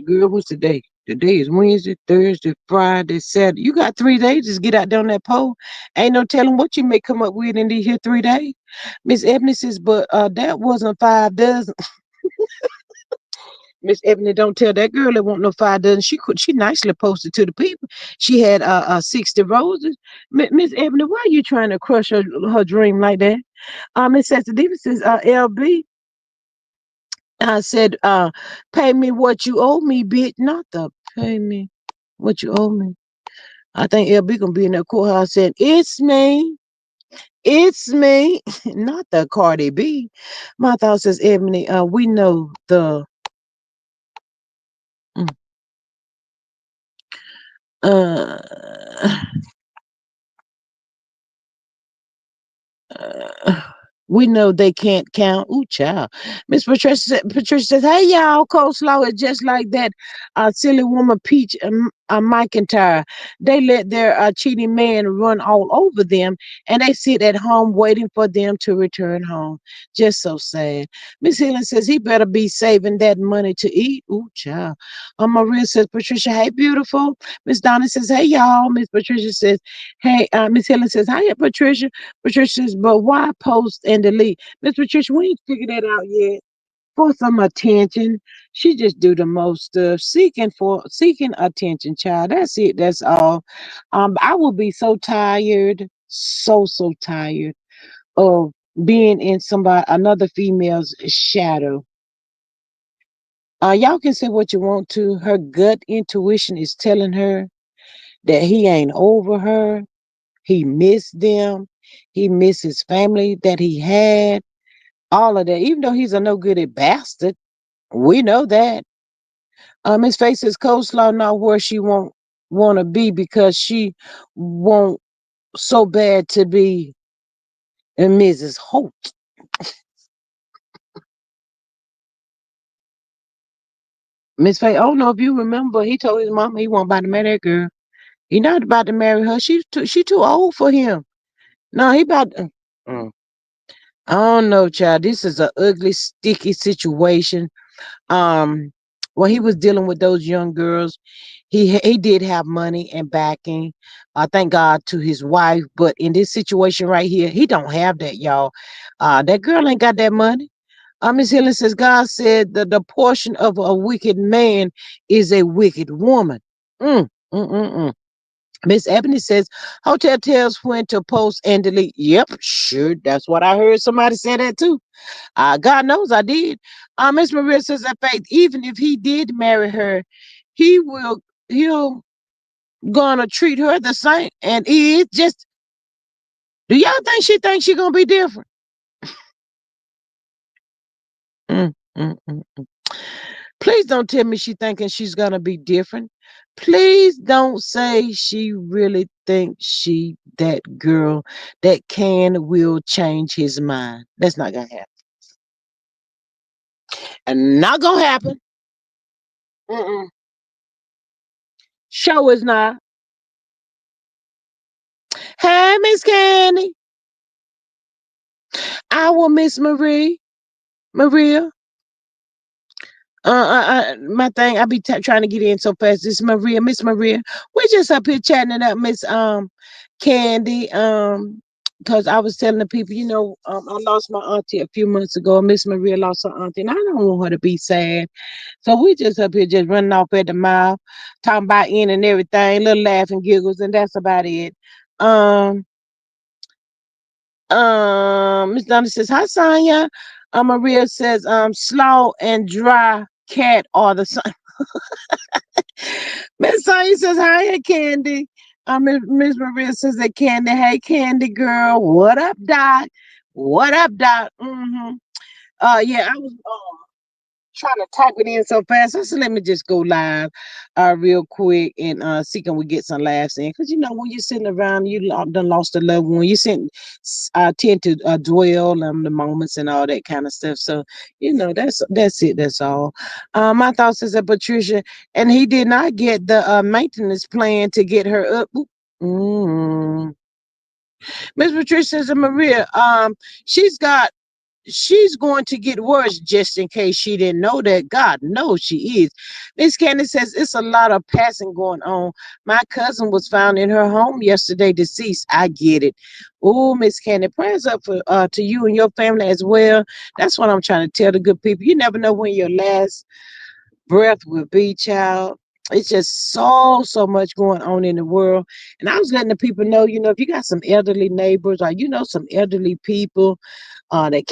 Girl, what's today? Today is Wednesday, Thursday, Friday, Saturday. You got 3 days. Just get out there on that pole. Ain't no telling what you may come up with in these here 3 days. Miss Ebony says, but that wasn't 5 dozen. Miss Ebony, don't tell that girl it won't no 5 dozen. She nicely posted to the people. She had 60 roses. Miss Ebony, why are you trying to crush her dream like that? Miss Sexy Diva says, LB. I said, pay me what you owe me, bitch. Not the pay me what you owe me. I think LB gonna be in that courthouse saying, it's me. It's me. Not the Cardi B. My thought says, Ebony, we know the mm, uh, uh we know they can't count. Ooh, child. Patricia says, hey, y'all, coleslaw is just like that silly woman, Peach McIntyre. They let their cheating man run all over them, and they sit at home waiting for them to return home. Just so sad. Miss Helen says, he better be saving that money to eat. Ooh, child. Maria says, Patricia, hey, beautiful. Miss Donna says, hey, y'all. Miss Patricia says, hey, Miss Helen says, hi, Patricia. Patricia says, but why post and delete? Miss Patricia, we ain't figured that out yet. For some attention. She just do the most stuff. Seeking attention, child. That's it. That's all. I will be so tired, so tired of being in somebody another female's shadow. Y'all can say what you want to. Her gut intuition is telling her that he ain't over her. He missed them. He missed his family that he had. All of that. Even though he's a no goody bastard, we know that. His face is coleslaw not where she won't want to be because she want so bad to be Mrs. Holt. Miss Faye, I don't know if you remember, he told his mama he wasn't about to marry that girl. He not about to marry her. She too old for him. No, he about to, mm. I don't know, child. This is a ugly, sticky situation. Um, when he was dealing with those young girls, he did have money and backing. Thank God to his wife, but in this situation right here, he don't have that, y'all. That girl ain't got that money. Miss Helen says God said that the portion of a wicked man is a wicked woman. Mm, mm, mm, mm. Miss Ebony says hotel tells when to post and delete. Yep, sure. That's what I heard somebody say that too. God knows I did. Miss Maria says that faith, even if he did marry her, he will he'll gonna treat her the same. And it just do y'all think she thinks she gonna be different? Mm, mm, mm. Please don't tell me she thinking she's gonna be different. Please don't say she really thinks she that girl that can will change his mind. That's not gonna happen. And not gonna happen. Mm-mm. Show is not. Hey, Miss Candy. Our Miss Maria. My thing, I be trying to get in so fast. This Maria, Miss Maria. We just up here chatting it up, Miss Candy. Because I was telling the people, I lost my auntie a few months ago. Miss Maria lost her auntie, and I don't want her to be sad. So we just up here just running off at the mouth, talking about in and everything, little laughing giggles, and that's about it. Um, Miss Donna says, "Hi, Sonya." Maria says, "Slow and dry cat are the same." Miss Sonya says, "Hi, Candy." Miss Maria says that Candy, hey, Candy girl, what up, Dot? What up, Dot? Mm-hmm. Yeah, I was trying to type it in so fast. I said, let me just go live real quick and see can we get some laughs in. Because, when you're sitting around, done lost a loved one, tend to dwell on the moments and all that kind of stuff. So, that's it. That's all. My thoughts is that Patricia, and he did not get the maintenance plan to get her up. Mm. Miss Patricia says, and Maria, she's got she's going to get worse just in case she didn't know that. God knows she is. Miss Candace says it's a lot of passing going on. My cousin was found in her home yesterday, deceased. I get it. Oh, Miss Candace, prayers up for to you and your family as well. That's what I'm trying to tell the good people. You never know when your last breath will be, child. It's just so much going on in the world. And I was letting the people know, if you got some elderly neighbors or some elderly people that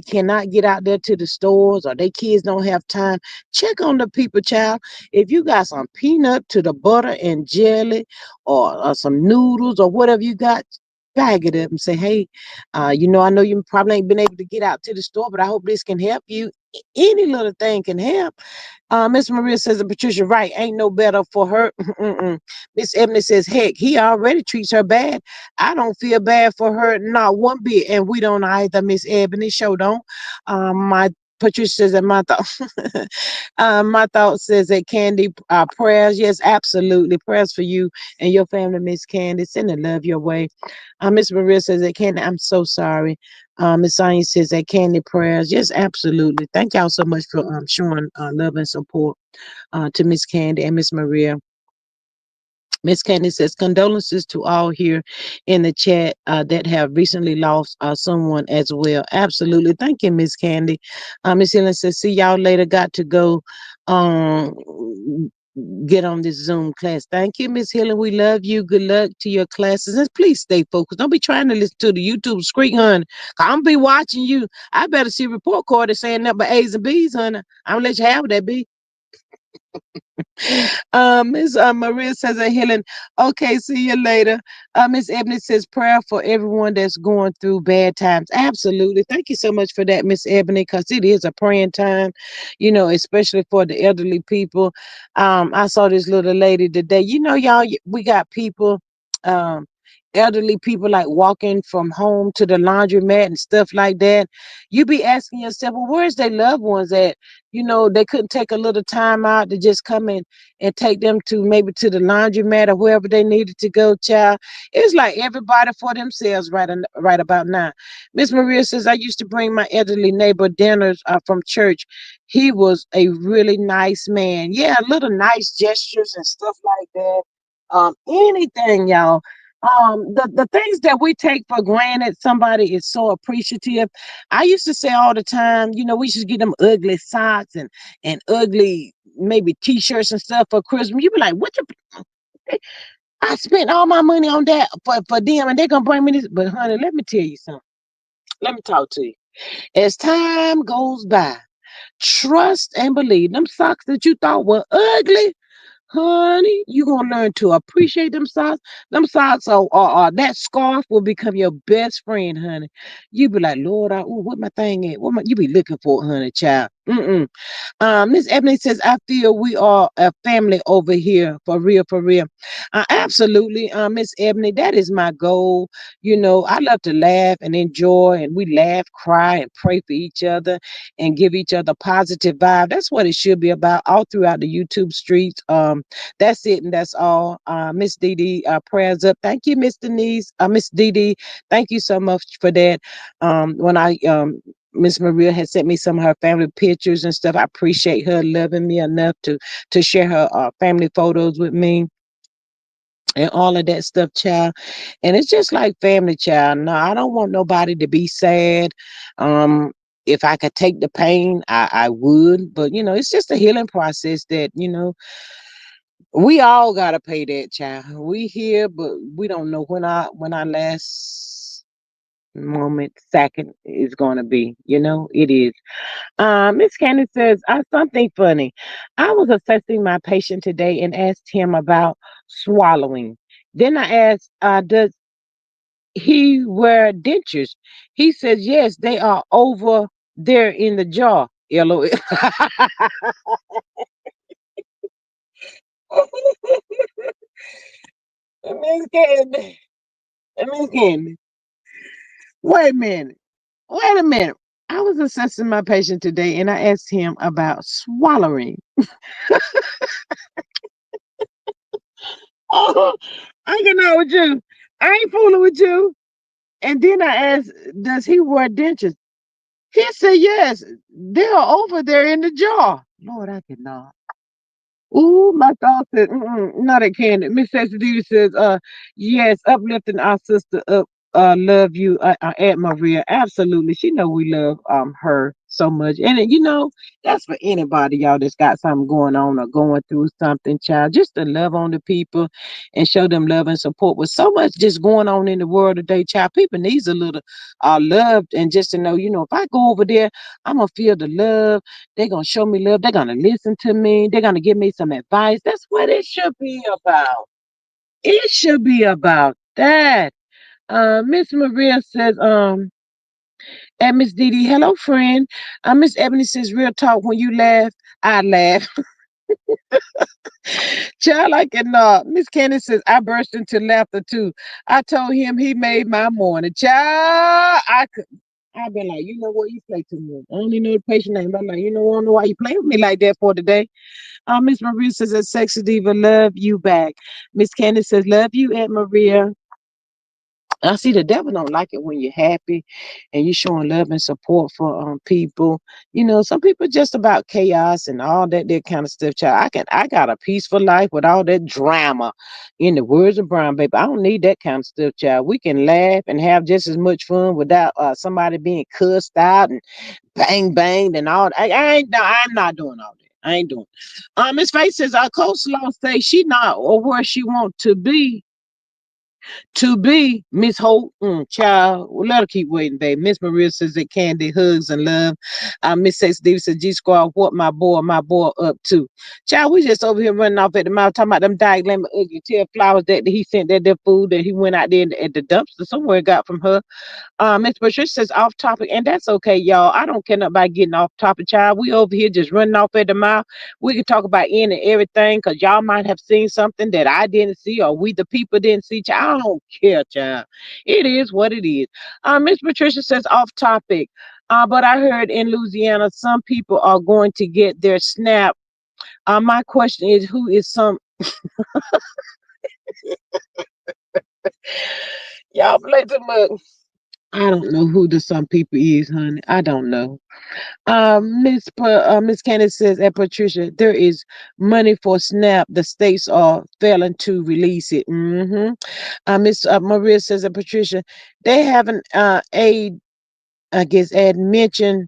cannot get out there to the stores or their kids don't have time, check on the people, child. If you got some peanut to the butter and jelly or some noodles or whatever you got, bag it up and say, hey, I know you probably ain't been able to get out to the store, but I hope this can help you. Any little thing can help. Miss Maria says, and Patricia, right, ain't no better for her. Miss Ebony says, heck, he already treats her bad. I don't feel bad for her, not one bit. And we don't either, Miss Ebony, show don't. My Patricia says that my thought says that Candy, prayers, yes, absolutely. Prayers for you and your family, Miss Candy. Send the love your way. Miss Maria says that Candy, I'm so sorry. Miss Sonia says that Candy prayers. Yes, absolutely. Thank y'all so much for showing love and support to Miss Candy and Miss Maria. Miss Candy says condolences to all here in the chat that have recently lost someone as well. Absolutely. Thank you, Miss Candy. Miss Helen says, see y'all later. Got to go. Um, get on this Zoom class. Thank you, Miss Helen. We love you. Good luck to your classes. And please stay focused. Don't be trying to listen to the YouTube screen, honey. I'm gonna be watching you. I better see a report card that's saying nothing but A's and B's, honey. I'm gonna let you have that, B. Miss Maria says, Helen, okay, see you later. Miss Ebony says, prayer for everyone that's going through bad times. Absolutely. Thank you so much for that, Miss Ebony, because it is a praying time, especially for the elderly people. I saw this little lady today. Y'all, we got people, um, elderly people like walking from home to the laundromat and stuff like that. You be asking yourself, well, where's their loved ones at? They couldn't take a little time out to just come in and take them to maybe to the laundromat or wherever they needed to go, child. It's like everybody for themselves right about now. Miss Maria says, I used to bring my elderly neighbor dinners from church. He was a really nice man. Yeah, little nice gestures and stuff like that. Anything, y'all. The things that we take for granted, somebody is so appreciative. I used to say all the time, we should get them ugly socks and ugly maybe t-shirts and stuff for Christmas. You be like, what I spent all my money on that for them and they're gonna bring me this. But honey, let me tell you something. Let me talk to you. As time goes by, trust and believe them socks that you thought were ugly. Honey, you gonna learn to appreciate them socks. Them socks that scarf will become your best friend, honey. You be like, Lord, what my thing at? You be looking for, honey, child? Mm-mm. Miss Ebony says, I feel we are a family over here, for real, for real. Absolutely, Miss Ebony, that is my goal. I love to laugh and enjoy, and we laugh, cry, and pray for each other and give each other positive vibe. That's what it should be about all throughout the YouTube streets. That's it, and that's all. Miss Dee Dee, prayers up. Thank you, Miss Denise. Miss Dee Dee, thank you so much for that. When I Miss Maria had sent me some of her family pictures and stuff. I appreciate her loving me enough to share her family photos with me and all of that stuff, child. And it's just like family, child. No, I don't want nobody to be sad. Um, if I could take the pain, I would. But it's just a healing process that we all gotta pay that, child. We here, but we don't know when our last moment, second is gonna be. It is. Miss Candace says, something funny. I was assessing my patient today and asked him about swallowing. Then I asked, does he wear dentures? He says, yes, they are over there in the jaw. LOL. Miss Candace. Miss Candace. Wait a minute. Wait a minute. I was assessing my patient today and I asked him about swallowing. Oh, I can know with you. I ain't fooling with you. And then I asked, does he wear dentures? He said, yes, they're over there in the jar. Lord, I cannot. Ooh, my thought said, not a candy. Miss Sexy says, yes, uplifting our sister up. Love you, Aunt Maria. Absolutely, she know we love her so much, and that's for anybody, y'all, that's got something going on or going through something, child. Just to love on the people and show them love and support. With so much just going on in the world today, child, people needs a little loved, and just to know, if I go over there, I'm gonna feel the love. They're gonna show me love. They're gonna listen to me. They're gonna give me some advice. That's what it should be about. It should be about that. Miss Maria says, and Miss Dee Dee, hello, friend. Miss Ebony says, real talk, when you laugh, I laugh. Child, I cannot. Miss Candace says, I burst into laughter too. I told him he made my morning. Child, I've been like, you know what, you play too much. I don't even know the patient name. I'm like, I don't know why you playing with me like that for today. Miss Maria says, that sexy diva, love you back. Miss Candace says, love you, Aunt Maria. I see the devil don't like it when you're happy and you're showing love and support for people. Some people just about chaos and all that kind of stuff. Child, I got a peaceful life with all that drama. In the words of Brown, baby, I don't need that kind of stuff, child. We can laugh and have just as much fun without somebody being cussed out and bang banged and all. I ain't. No, I'm not doing all that. I ain't doing. Miss Faith says our coleslaw say she not or where she want to be. Miss Holt, child, well, let her keep waiting, babe. Miss Maria says that Candy hugs and love. Miss Stacey Davis says G Squad, what my boy up to? Child, we just over here running off at the mouth talking about them diagram ugly tail flowers that he sent that their food that he went out there at the dumpster somewhere got from her. Miss Patricia says off topic, and that's okay, y'all. I don't care nothing about getting off topic, child. We over here just running off at the mouth. We can talk about any and everything because y'all might have seen something that I didn't see or we the people didn't see. Child, I don't care, child. It is what it is. Miss Patricia says off topic. But I heard in Louisiana some people are going to get their SNAP. My question is, who is some y'all play too much? I don't know who the some people is, honey. I don't know. Miss Candace says, and Patricia, there is money for SNAP. The states are failing to release it. Miss Maria says, and Patricia, they haven't I guess, had mentioned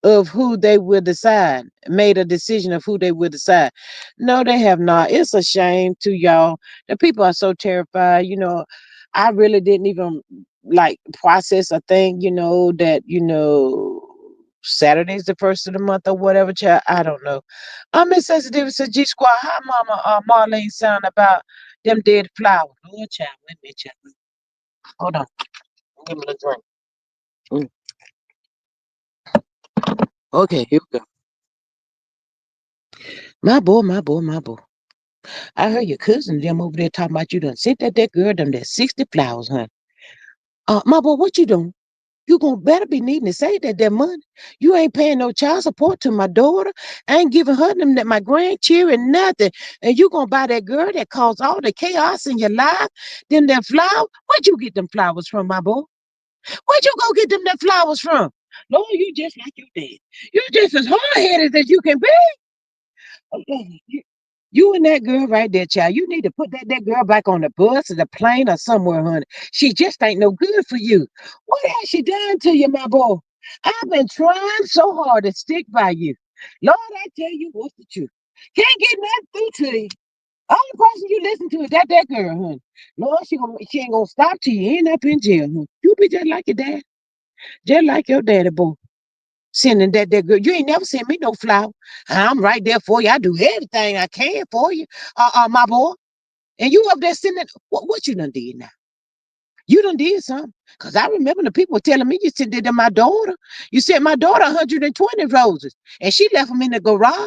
of who they will decide, made a decision of who they will decide. No, they have not. It's a shame to y'all. The people are so terrified. I really didn't even like process a thing, that, Saturday's the first of the month or whatever, child. I don't know. I'm insensitive to G Squad. How Mama Marlene sound about them dead flowers? Lord, child, wait a minute, child. Hold on. Give me a drink. Mm. Okay, here we go. My boy, my boy, my boy. I heard your cousin them over there talking about you done sent that girl them that 60 flowers, honey. My boy, what you doing? You gonna better be needing to save that money. You ain't paying no child support to my daughter. I ain't giving her them that my grandchildren nothing. And you gonna buy that girl that caused all the chaos in your life, them that flowers? Where'd you get them flowers from, my boy? Where'd you go get them that flowers from? Lord, you just like your dad. You just as hard-headed as you can be. You and that girl right there, child. You need to put that girl back on the bus or the plane or somewhere, honey. She just ain't no good for you. What has she done to you, my boy? I've been trying so hard to stick by you. Lord, I tell you what's the truth. Can't get nothing through to you. Only person you listen to is that girl, honey. Lord, she ain't gonna stop till you end up in jail, honey. You be just like your dad, just like your daddy, boy. Sending that girl. You ain't never sent me no flower. I'm right there for you. I do everything I can for you, my boy. And you up there sending what you done did now? You done did something. Cause I remember the people telling me you sent it to my daughter. You sent my daughter 120 roses and she left them in the garage.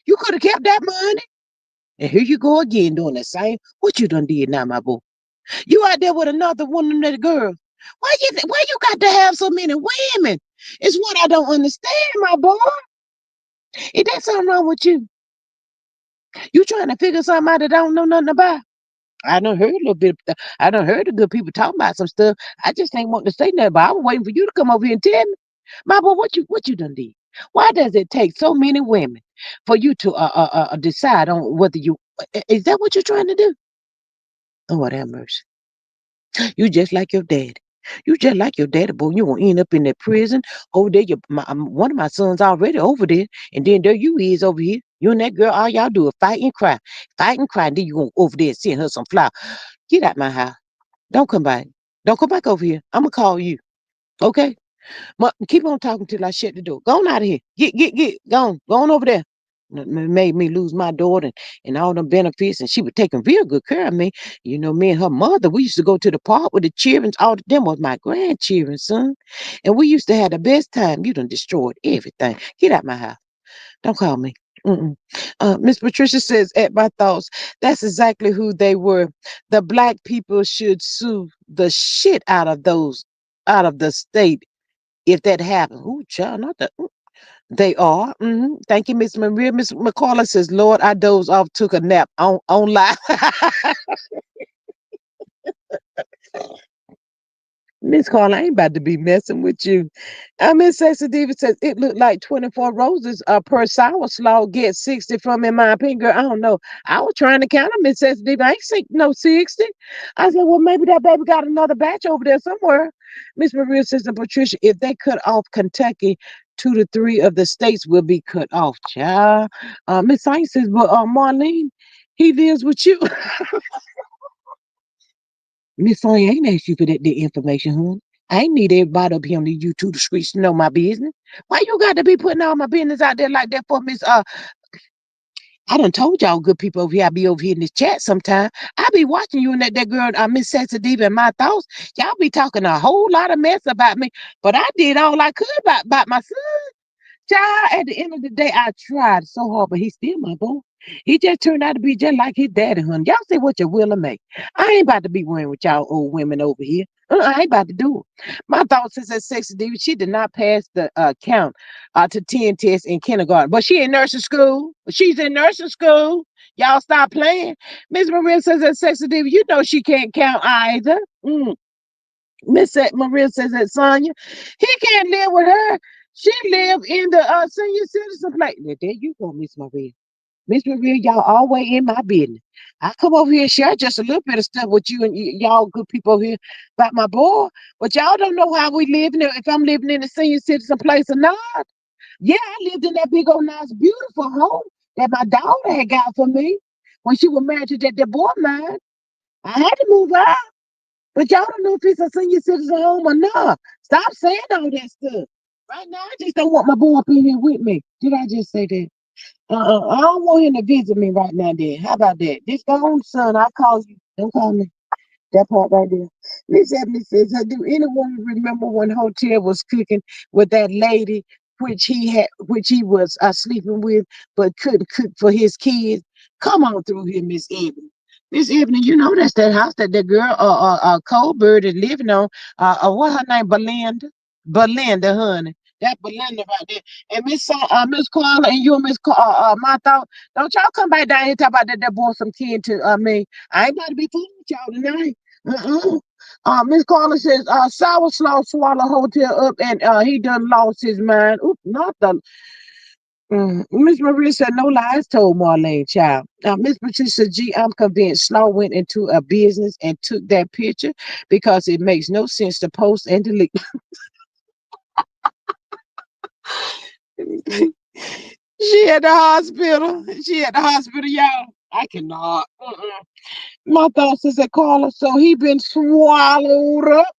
You could have kept that money. And here you go again doing the same. What you done did now, my boy? You out there with another one of them little girls. Why you got to have so many women? It's what I don't understand, my boy. Is that something wrong with you? You trying to figure something out that I don't know nothing about? I done heard a little bit. I done heard the good people talking about some stuff. I just ain't want to say nothing, but I was waiting for you to come over here and tell me. My boy, what you done did? Why does it take so many women for you to decide on whether you is that what you're trying to do? Oh, what have mercy. You just like your daddy. You just like your daddy, boy. You gonna end up in that prison over there. One of my sons already over there, and then there you is over here. You and that girl, all y'all do is fight and cry. And then you gonna over there and send her some flour. Get out my house. Don't come back. Don't come back over here. I'm gonna call you. Okay? Keep on talking till I shut the door. Go on out of here. Get. Go on over there. Made me lose my daughter and all them benefits, and she was taking real good care of me. Me and her mother, we used to go to the park with the children. All of them was my grandchildren, son. And we used to have the best time. You done destroyed everything. Get out my house. Don't call me. Mm-mm. Miss Patricia says, at my thoughts, that's exactly who they were. The black people should sue the shit out of the state if that happened. Ooh, child, not that. They are. Thank you, Miss Maria. Miss McCullough says, Lord, I dozed off, took a nap on live. Miss Carla, I ain't about to be messing with you. Miss Sexy Diva says, it looked like 24 roses per sour slaw get 60 from, in my opinion. Girl, I don't know. I was trying to count them, Miss Sexy Diva. I ain't see no 60. I said, well, maybe that baby got another batch over there somewhere. Miss Maria says to Patricia, if they cut off Kentucky, 2 to 3 of the states will be cut off, child. Miss Saint says, but Marlene, he lives with you. Miss Sonya ain't asked you for that information, huh? I ain't need everybody up here on the YouTube streets to know my business. Why you got to be putting all my business out there like that for Miss I done told y'all good people over here. I be over here in this chat sometime. I be watching you and that girl, Miss Sensitive and my thoughts. Y'all be talking a whole lot of mess about me. But I did all I could about my son. Child, at the end of the day, I tried so hard, but he's still my boy. He just turned out to be just like his daddy, honey. Y'all say what you will and make. I ain't about to be worrying with y'all old women over here. I ain't about to do it. My thoughts is that Sexy Diva, she did not pass the count to 10 tests in kindergarten, but she in nursing school. She's in nursing school. Y'all stop playing. Miss Maria says that Sexy Diva, you know she can't count either. Miss Maria says that Sonya, he can't live with her. She live in the senior citizen place. Now, there you go, Miss Maria. Miss Maria, y'all always in my business. I come over here and share just a little bit of stuff with you and y'all good people over here about my boy, but y'all don't know how we live in if I'm living in a senior citizen place or not. Yeah, I lived in that big old nice beautiful home that my daughter had got for me when she was married to that boy of mine. I had to move out. But y'all don't know if it's a senior citizen home or not. Stop saying all that stuff. Right now, I just don't want my boy up in here with me. Did I just say that? I don't want him to visit me right now, then. How about that? This go on, son. I'll call you. Don't call me. That part right there. Miss Ebony says, do anyone remember when Hotel was cooking with that lady which he was sleeping with, but couldn't cook for his kids? Come on through here, Miss Ebony. Miss Ebony, you know that's that house that the girl Colbert is living on. What her name? Belinda. Belinda, honey. That Belinda right there. And Miss Carla and you and my thought, don't y'all come back down here and talk about that boy some kid to me. I ain't about to be fooling with y'all tonight. Miss Carla says, Sour Slaw swallow hotel up and he done lost his mind. Oop, not the Miss Maria said, no lies told Marlene, child. Miss Patricia G, I'm convinced Slaw went into a business and took that picture because it makes no sense to post and delete. She at the hospital. She at the hospital, y'all. I cannot. My thoughts is that Carla, so he been swallowed up.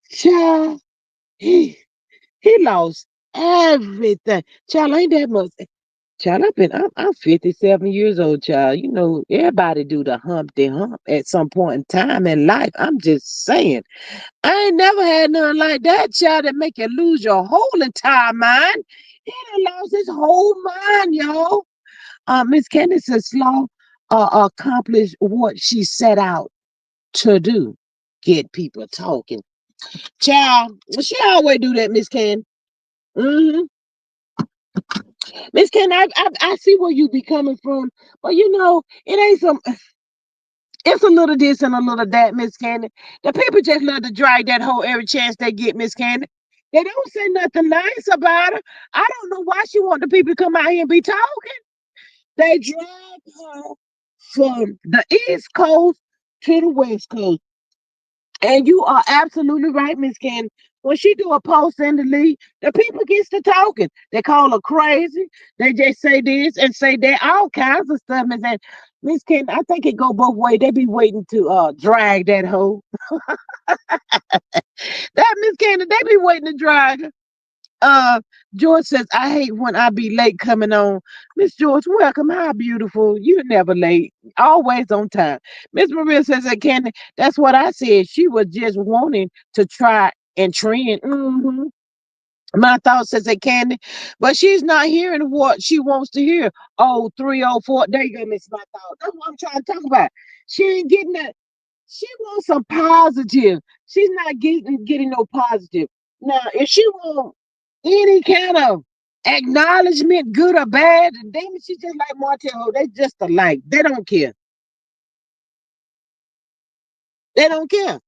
Child, he lost everything. Child, ain't that much. Child, I'm 57 years old, child. You know, everybody do the Humpty Hump at some point in time in life. I'm just saying. I ain't never had nothing like that, child, that make you lose your whole entire mind. He done lost his whole mind, y'all. Miss Candace Slaw accomplished what she set out to do. Get people talking. Child, she always do that, Miss Ken. hmm Miss Ken, I see where you be coming from, but you know, it ain't some. It's a little this and a little that, Miss Candy. The people just love to drag that hoe every chance they get, Miss Candy. They don't say nothing nice about her. I don't know why she want the people to come out here and be talking. They drag her from the East Coast to the West Coast. And you are absolutely right, Miss Candy. When she do a post and delete, the people gets to talking. They call her crazy. They just say this and say that, all kinds of stuff. Miss Candy, I think it go both ways. They be waiting to drag that hoe. That Miss Candy, they be waiting to drag her. Uh, George says, I hate when I be late coming on. Miss George, welcome. How beautiful. You're never late. Always on time. Miss Maria says that Candy, that's what I said. She was just wanting to try and trend. My thought says that Candy, but she's not hearing what she wants to hear. Oh, 304. There you go, Miss My Thought. That's what I'm trying to talk about. She ain't getting that. She wants some positive. She's not getting no positive. Now, if she want any kind of acknowledgement, good or bad, then she just like Martell. They just alike. They don't care. They don't care.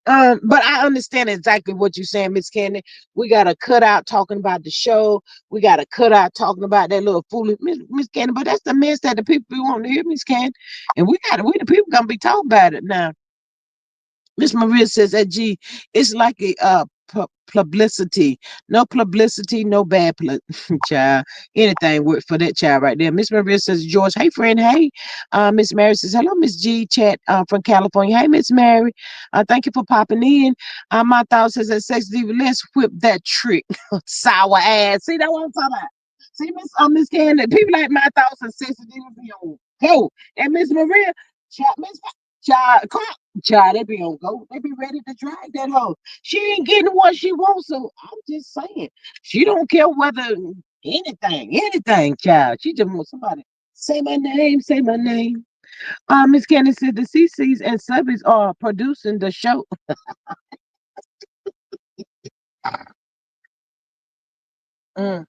But I understand exactly what you're saying, Miss Candy. We gotta cut out talking about the show. We gotta cut out talking about that little foolish Miss Candy. But that's the mess that the people want to hear, Miss Candy. And we the people gonna be talking about it now. Miss Maria says that gee, it's like a publicity. No publicity, no bad child. Anything work for that child right there. Miss Maria says, George, hey friend, hey. Miss Mary says, hello, Miss G chat from California. Hey, Miss Mary. Thank you for popping in. My thought says that sex diva, let's whip that trick. Sour ass. See that what I'm talking about? See, Miss Candy, people like my thoughts and sex diva be on go. And Miss Maria, Miss Child, come on, child, they be on go. They be ready to drag that hoe. She ain't getting what she wants, so I'm just saying. She don't care whether anything, child. She just wants somebody say my name, say my name. Miss Candy said the CCs and Subbies are producing the show. Mm.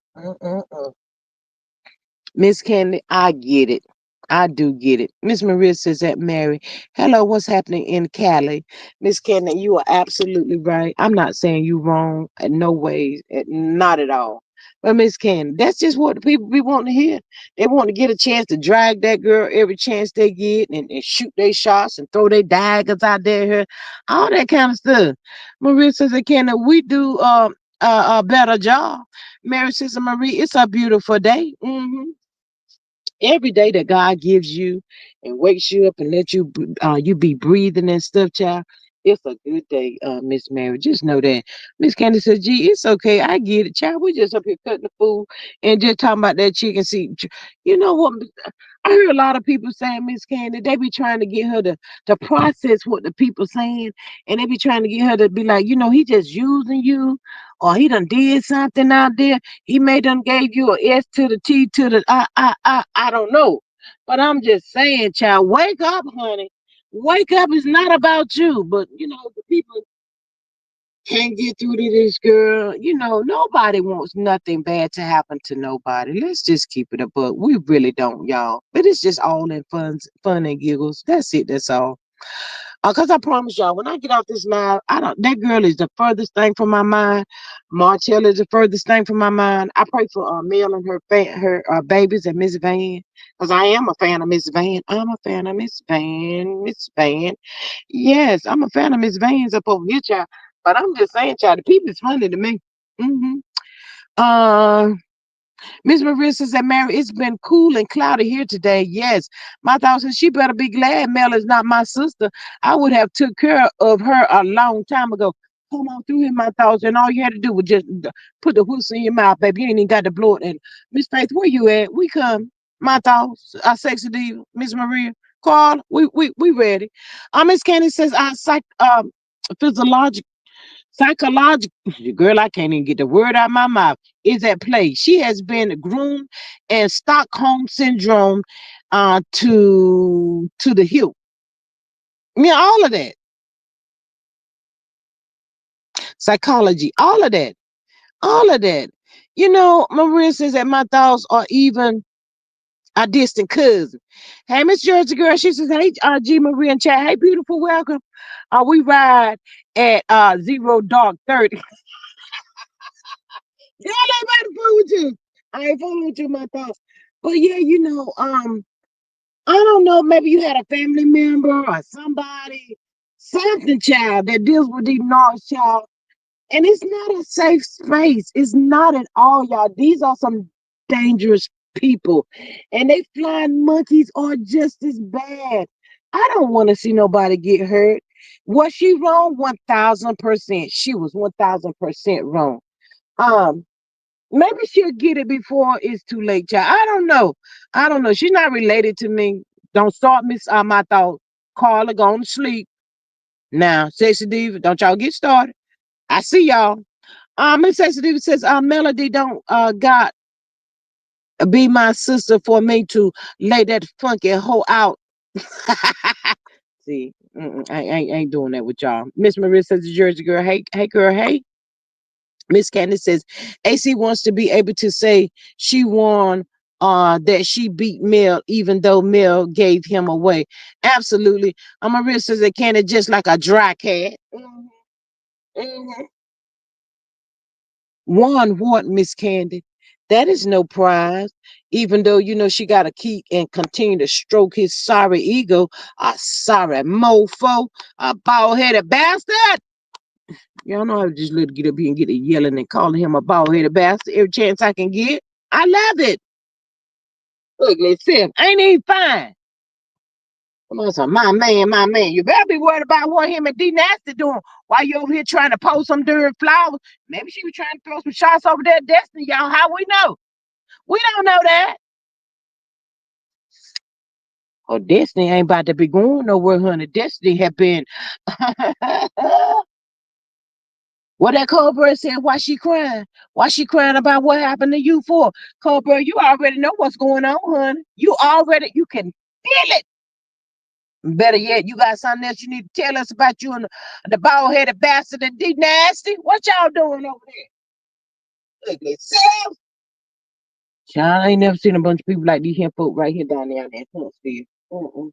Miss Candy, I get it. I do get it. Miss Maria says that Mary, hello, what's happening in Cali? Miss Candy, you are absolutely right. I'm not saying you wrong in no way, not at all. But Miss Candy, that's just what the people be wanting to hear. They want to get a chance to drag that girl every chance they get and shoot their shots and throw their daggers out there, all that kind of stuff. Maria says that Candy, we do a better job. Mary says, Marie, it's a beautiful day. Every day that God gives you and wakes you up and let you be breathing and stuff, child, it's a good day, Miss Mary. Just know that. Miss Candy says, gee, it's okay. I get it, child. We just up here cutting the food and just talking about that chicken. See, you know what? I hear a lot of people saying, Miss Candy, they be trying to get her to process what the people saying, and they be trying to get her to be like, he just using you, or he done did something out there. He may done gave you a S to the T to the I don't know. But I'm just saying, child, wake up, honey. Wake up. It's not about you. But the people can't get through to this girl. Nobody wants nothing bad to happen to nobody. Let's just keep it a buck. We really don't, y'all. But it's just all in fun and giggles. That's it. That's all. Cause I promise y'all, when I get off this live, I don't. That girl is the furthest thing from my mind. Martell is the furthest thing from my mind. I pray for Mel and her babies and Miss Van, cause I am a fan of Miss Van. I'm a fan of Miss Van. Miss Van. Yes, I'm a fan of Miss Van's up over here, child. But I'm just saying, child, the people is funny to me. hmm Uh, Miss Maria says that Mary, it's been cool and cloudy here today. Yes. My thought says she better be glad Mel is not my sister. I would have took care of her a long time ago. Come on through here, my thoughts, and all you had to do was just put the whistle in your mouth, baby. You ain't even got to blow it. And Miss Faith, where you at? We come. My thoughts, our sexy diva, Miss Maria, Carl, we ready. Miss Candy says our physiological psychological girl, I can't even get the word out of my mouth, is at play. She has been groomed and Stockholm syndrome to the hilt. Yeah, all of that. Psychology, all of that. All of that. Maria says that my thoughts are even a distant cousin. Hey, Miss Georgia girl, she says, hey, G Maria and chat. Hey, beautiful, welcome. We ride at 0 dark 30. Yeah, I ain't about to fool with you. I ain't fooling with you, my thoughts. But yeah, I don't know, maybe you had a family member or somebody, something child that deals with these narcs, child. And it's not a safe space. It's not at all, y'all. These are some dangerous people. And they flying monkeys are just as bad. I don't want to see nobody get hurt. Was she wrong? 1000%. She was 1000% wrong. Um, Maybe she'll get it before it's too late, child. I don't know. I don't know. She's not related to me. Don't start me. My thought. Carla, going to sleep. Now, Sexy Diva, don't y'all get started. I see y'all. Miss Sexy Diva says, Melody don't got be my sister for me to lay that funky hoe out. See, I ain't doing that with y'all. Miss Maria says, the Jersey girl, hey girl, hey. Miss Candace says, AC wants to be able to say she won that she beat Mel, even though Mel gave him away. Absolutely. Marissa says, can it just like a dry cat. Mhm. One what, Miss Candy? That is no prize. Even though she got to keep and continue to stroke his sorry ego, a sorry mofo, a bald headed bastard. Y'all know I just let get up here and get a yelling and calling him a bald headed bastard every chance I can get. I love it. Ugly self. Ain't even fine. Come on, son. My man, my man. You better be worried about what him and D Nasty doing while you over here trying to post some during flowers. Maybe she was trying to throw some shots over there at Destiny, y'all. How we know? We don't know that. Oh, Destiny ain't about to be going nowhere, honey. Destiny have been. What that Cobra said, why she crying? Why she crying about what happened to you for? Cobra, you already know what's going on, honey. You can feel it. Better yet, you got something else you need to tell us about you and the bald headed bastard and D Nasty. What y'all doing over there? Ugly self. Child, I ain't never seen a bunch of people like these here folk right here down there in that Huntsville.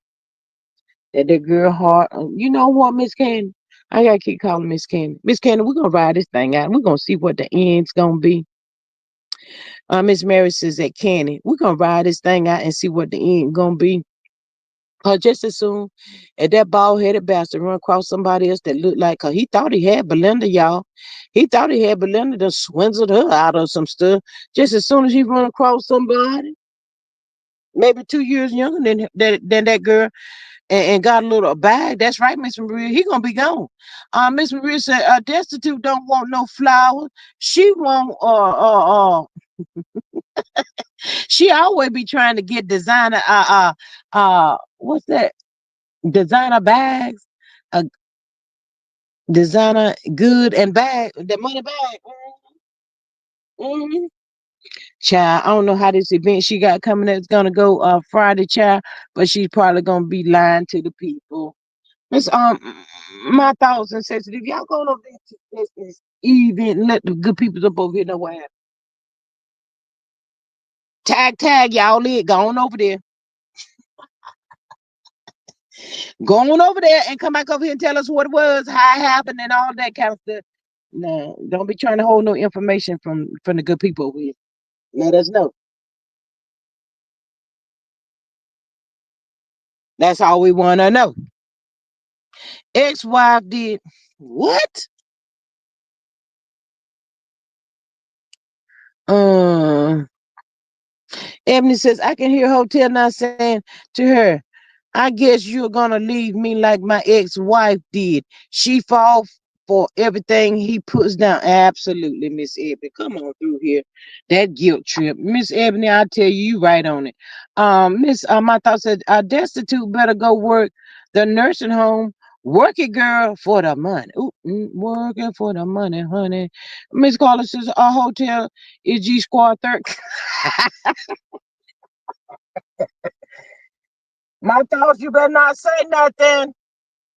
That girl heart. You know what, Miss Candy? I gotta keep calling Miss Candy. Miss Candy, we're gonna ride this thing out. We're gonna see what the end's gonna be. Miss Mary says that Candy, we're gonna ride this thing out and see what the end gonna be. Just as soon as that bald headed bastard run across somebody else that looked like her, he thought he had Belinda, y'all. He thought he had Belinda that swindled her out of some stuff. Just as soon as he run across somebody, maybe 2 years younger than that girl, and got a little bag. That's right, Miss Maria. He gonna be gone. Miss Maria said, "Destitute don't want no flowers. She want she always be trying to get designer what's that? Designer bags, uh, designer good and bag, the money bag. Mm-hmm. Child, I don't know how this event she got coming that's gonna go Friday, child, but she's probably gonna be lying to the people. It's my thoughts and sensitive. Y'all go over there to this event and let the good people up over here know what happened. Tag, y'all lit. Go on over there. Go on over there and come back over here and tell us what it was, how it happened, and all that kind of stuff. No, don't be trying to hold no information from the good people over here. Let us know. That's all we want to know. Ex-wife did what? Um, Ebony says I can hear Hotel now saying to her, I guess you're gonna leave me like my ex-wife did. She fall for everything he puts down. Absolutely, Miss Ebony. Come on through here. That guilt trip. Miss Ebony, I tell you, you right on it. Miss my thought said destitute better go work the nursing home. Work it, girl, for the money. Ooh, working for the money, honey. Miss Carla says a hotel is G Squad 13. My thoughts, you better not say nothing.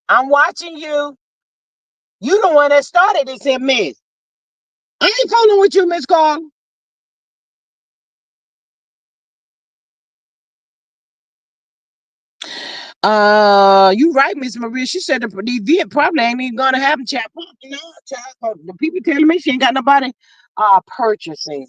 I'm watching you. You the one that started this here mess. I ain't fooling with you, Miss Carl. You right, Miss Maria. She said the event probably ain't even gonna happen, child. No, child. The people telling me she ain't got nobody purchasing.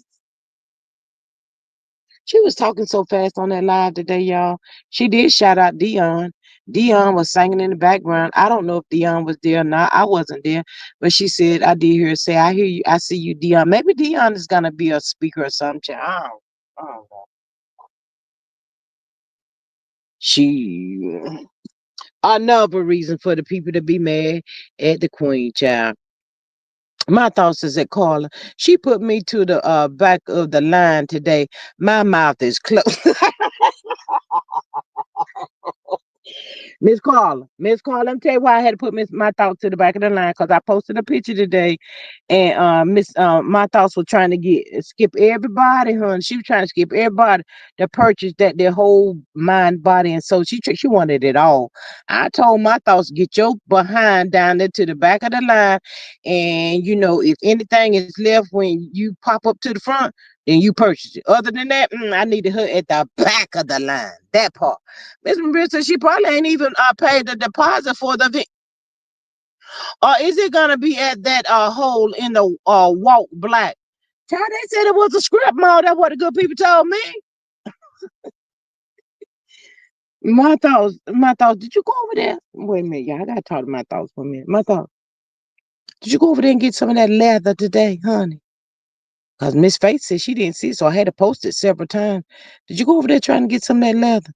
She was talking so fast on that live today, y'all. She did shout out Dion. Dion was singing in the background. I don't know if Dion was there or not. I wasn't there, but she said I did hear her say, "I hear you. I see you, Dion." Maybe Dion is gonna be a speaker or something. I don't know. She another reason for the people to be mad at the Queen, child. My thoughts is that Carla, she put me to the back of the line today. My mouth is closed. Miss Carla, let me tell you why I had to put my thoughts to the back of the line because I posted a picture today, and Miss my thoughts were trying to get skip everybody, hun. She was trying to skip everybody to purchase that their whole mind, body, and soul. She wanted it all. I told my thoughts get your behind down there to the back of the line, and if anything is left when you pop up to the front. and you purchased it. Other than that, I needed her at the back of the line. That part. Miss Maria said she probably ain't even paid the deposit for the event. Or is it gonna be at that hole in the walk black? Child, they said it was a script mall. That's what the good people told me. My thoughts. Did you go over there? Wait a minute, y'all. I gotta talk to my thoughts for a minute. My thoughts. Did you go over there and get some of that leather today, honey? Cause Miss Faith said she didn't see it, so I had to post it several times. Did you go over there trying to get some of that leather?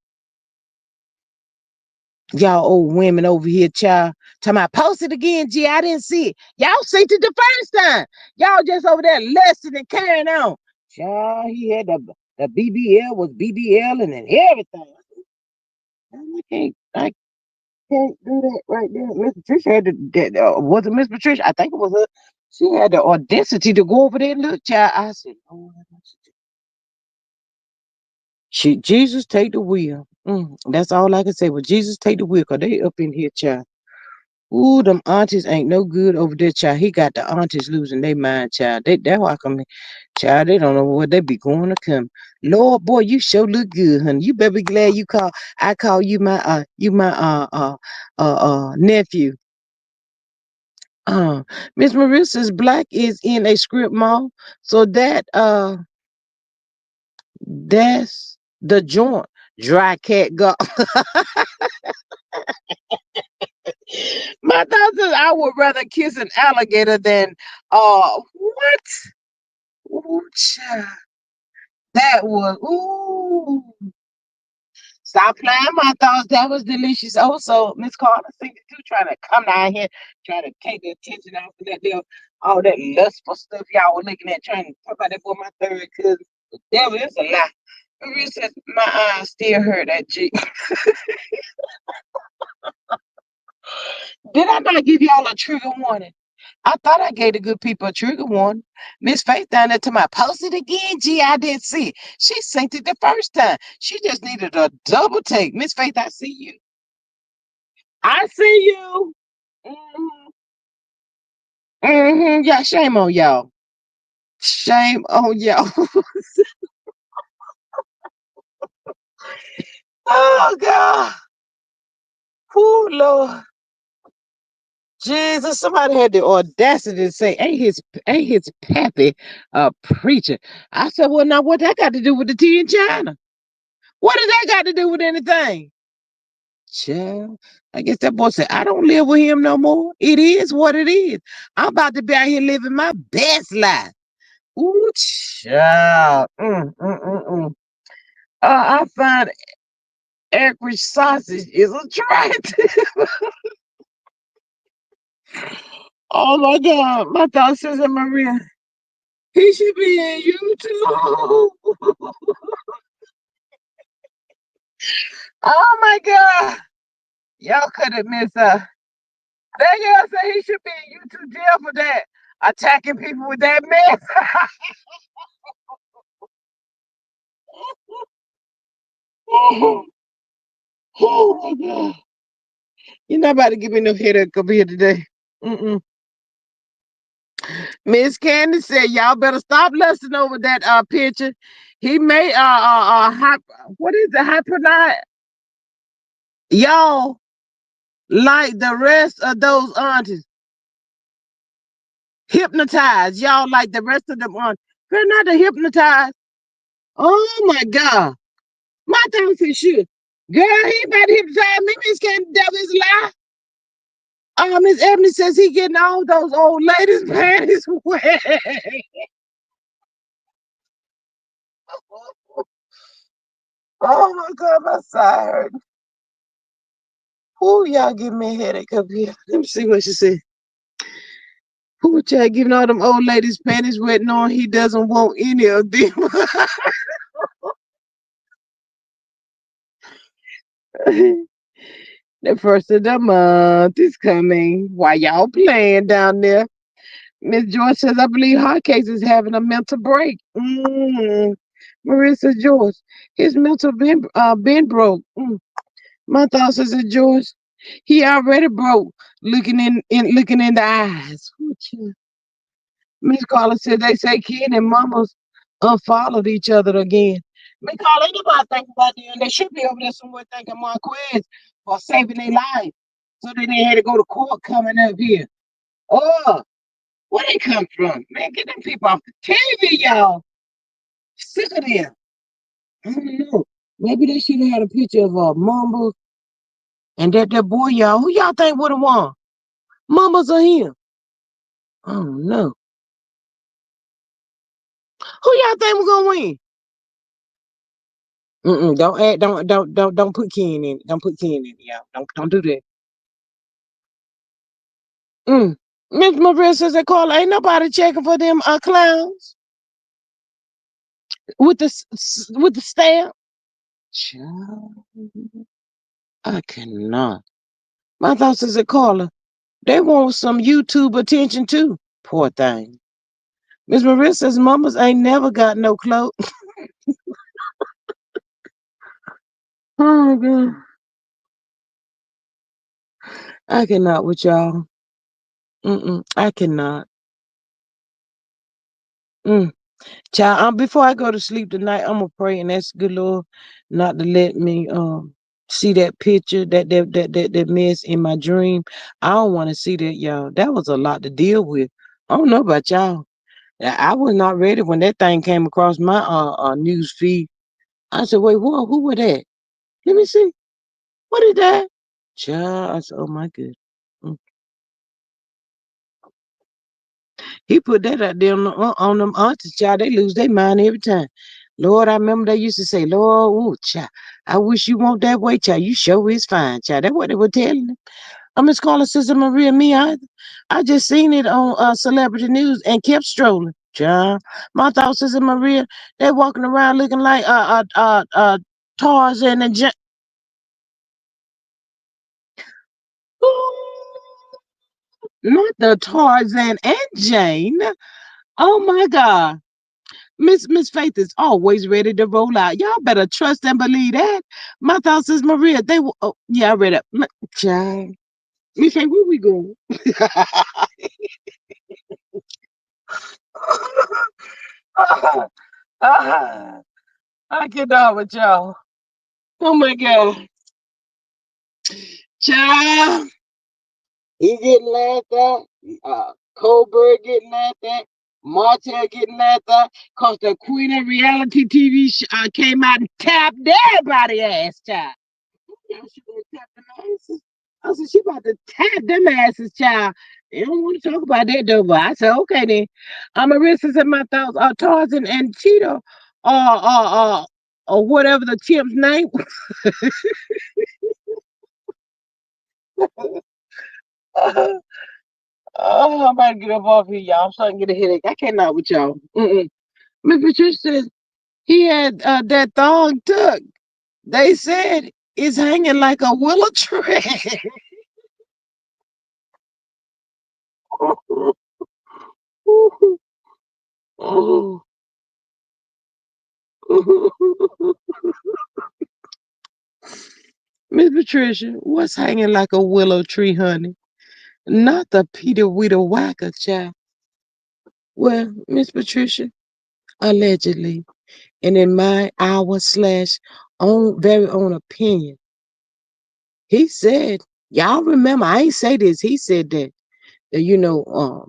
Y'all old women over here, child. Talking about post it again, G. I didn't see it. Y'all seen it the first time. Y'all just over there lusting and carrying on. Child, he had the BBL was BBL and then everything. I can't do that right there. Miss Patricia had was it Miss Patricia? I think it was her. She had the audacity to go over there and look, child. I said, oh, Jesus take the wheel. That's all I can say. Well, Jesus take the wheel, cause they up in here, child. Ooh, them aunties ain't no good over there, child. He got the aunties losing their mind, child. That's why I come, child. They don't know what they be going to come. Lord, boy, you sure look good, honey. You better be glad you call. I call you my nephew. Uh, Miss Marissa's Black is in a script mall, so that's the joint. Dry cat go. My thoughts is I would rather kiss an alligator than what? Ooh, child. That was Stop playing my thoughts. That was delicious. Also, Miss Carter singing too, trying to come down here, trying to take the attention off of that deal, all that lustful stuff y'all were looking at, trying to talk about that for my third cousin. The devil is a lie. Maria says my eyes still hurt that G. Did I not give y'all a trigger warning? I thought I gave the good people a trigger warning. Miss Faith down there to my post it again. Gee, I didn't see it. She synced it the first time. She just needed a double take. Miss Faith, I see you. I see you. Yeah, shame on y'all. Shame on y'all. Oh God. Oh Lord. Jesus, somebody had the audacity to say, ain't his pappy a preacher? I said, well, now what that got to do with the tea in China? What does that got to do with anything? Child, I guess that boy said, I don't live with him no more. It is what it is. I'm about to be out here living my best life. Ooh, child. I find average sausage is attractive. Oh my God. My thought says, Maria, he should be in YouTube. Oh my God. Y'all couldn't miss that girl said he should be in YouTube jail for that. Attacking people with that mess. Oh my God. You're not about to give me no headache up here today. Mm-mm. Miss Candy said, y'all better stop lusting over that picture. He made what is the hypernite? Y'all like the rest of those aunties. Hypnotized. Y'all like the rest of them aunties. Girl, not to hypnotize. Oh my God. My thing said shit. Girl, he about to hypnotize me. Miss Candy, devil is a lie. Miss Ebony says he getting all those old ladies' panties wet. Oh my God, my side hurt. Ooh, y'all give me a headache up here. Let me see what she said. Who y'all giving all them old ladies' panties wet knowing he doesn't want any of them? The first of the month is coming. Why y'all playing down there? Miss George says, I believe Hotcakes is having a mental break. Marissa George, his mental been broke. My thoughts is that George, he already broke looking in the eyes. Miss Carla said they say kid and mamas unfollowed each other again. Because ain't nobody think about them. They should be over there somewhere thanking Marquez for saving their life. So then they had to go to court coming up here. Oh, where they come from? Man, get them people off the TV, y'all. Sick of them. I don't know. Maybe they should have had a picture of Mumbles and that boy, y'all. Who y'all think would have won? Mumbles or him? I don't know. Who y'all think was gonna win? Don't add, don't put Ken in it. Don't put Ken in it, y'all. Don't do that. Mm. Miss Maria says that Carla ain't nobody checking for them clowns with with the stamp. Child, I cannot. My thoughts is that Carla, they want some YouTube attention too. Poor thing. Miss Maria says mamas ain't never got no clothes. Oh God. I cannot with y'all. I cannot. Mm. Child, before I go to sleep tonight, I'm gonna pray and ask good Lord not to let me see that picture, that mess in my dream. I don't want to see that, y'all. That was a lot to deal with. I don't know about y'all. I was not ready when that thing came across my news feed. I said, wait, who was that? Let me see. What is that? Child, I said, oh my goodness. Mm. He put that out there on them aunties, child. They lose their mind every time. Lord, I remember they used to say, Lord, ooh, child, I wish you want that way, child. You sure is fine, child. That's what they were telling them. I'm Miss Carla, Sister Maria, me. I just seen it on Celebrity News and kept strolling, child. My thoughts, Sister Maria, they walking around looking like Tarzan and not the Tarzan and Jane. Oh my God. Miss Faith is always ready to roll out. Y'all better trust and believe that. My thoughts is Maria. Oh yeah, I read it. Child. Miss Faith, where we going? I get on with y'all. Oh my God. Child. He getting laughed at. Colbert getting laughed at. Martell getting laughed at. Cause the queen of reality TV came out and tapped everybody's ass, child. Yeah, she gonna tap them asses. I said, she about to tap them asses, child. They don't want to talk about that though, but I said, okay then. I'm a risk in my thoughts. Tarzan and Cheetah, or whatever the chimp's name. Oh, I'm about to get up off here, y'all. I'm starting to get a headache. I cannot with y'all. Miss Patricia says he had that thong tuck. They said it's hanging like a willow tree. Miss Patricia, what's hanging like a willow tree, honey? Not the Peter Weeder Whacker, child. Well, Miss Patricia, allegedly, and in my our slash own very own opinion, he said, y'all remember, I ain't say this, he said that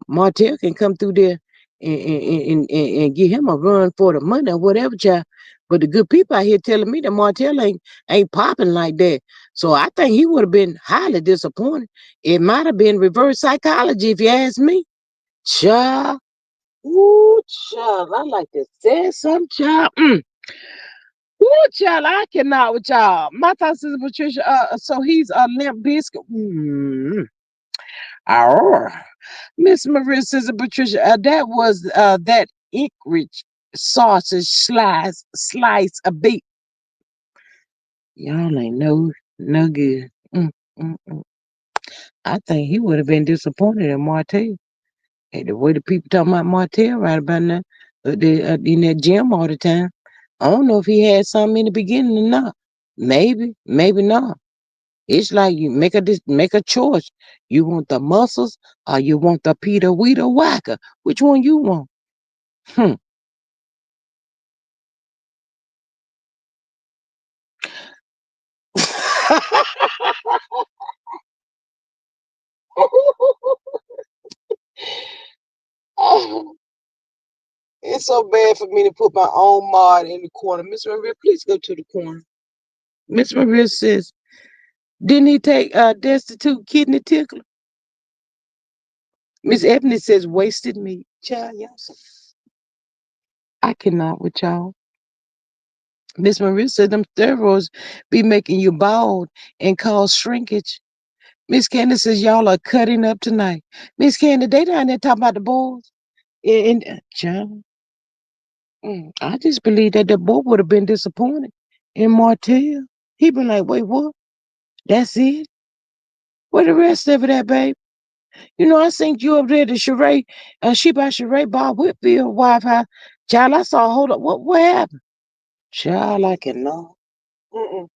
Martell can come through there and give him a run for the money or whatever, child. But the good people out here telling me that Martell ain't popping like that. So I think he would have been highly disappointed. It might have been reverse psychology if you ask me. Child. Ooh, child. I like to say something, child. Ooh, child, I cannot with y'all. My thoughts is Patricia. So he's a limp biscuit. Arr. Miss Marissa and Patricia, that was that Ickridge sausage slice a beat. Y'all ain't no good. Mm. I think he would have been disappointed in Martell. And the way the people talking about Martell right about now, in that gym all the time. I don't know if he had something in the beginning or not. Maybe not. It's like you make a choice. You want the muscles or you want the Peter Weeder Whacker? Which one you want? Hmm. It's so bad for me to put my own mod in the corner. Miss Maria, please go to the corner. Miss Maria says, didn't he take destitute kidney tickler? Miss Ebony says, wasted meat. Child, y'all. I cannot with y'all. Miss Maria said them steroids be making you bald and cause shrinkage. Miss Candace says y'all are cutting up tonight. Miss Candace, they down there talking about the boys. And John, I just believe that the boy would have been disappointed in Martell. He been like, wait, what? That's it? Where the rest of it at, babe? You know, I seen you up there to Sheree, she by Sheree Bob Whitfield Wi-Fi. Child, I saw, hold up, what happened? Child, I cannot. Mm-mm.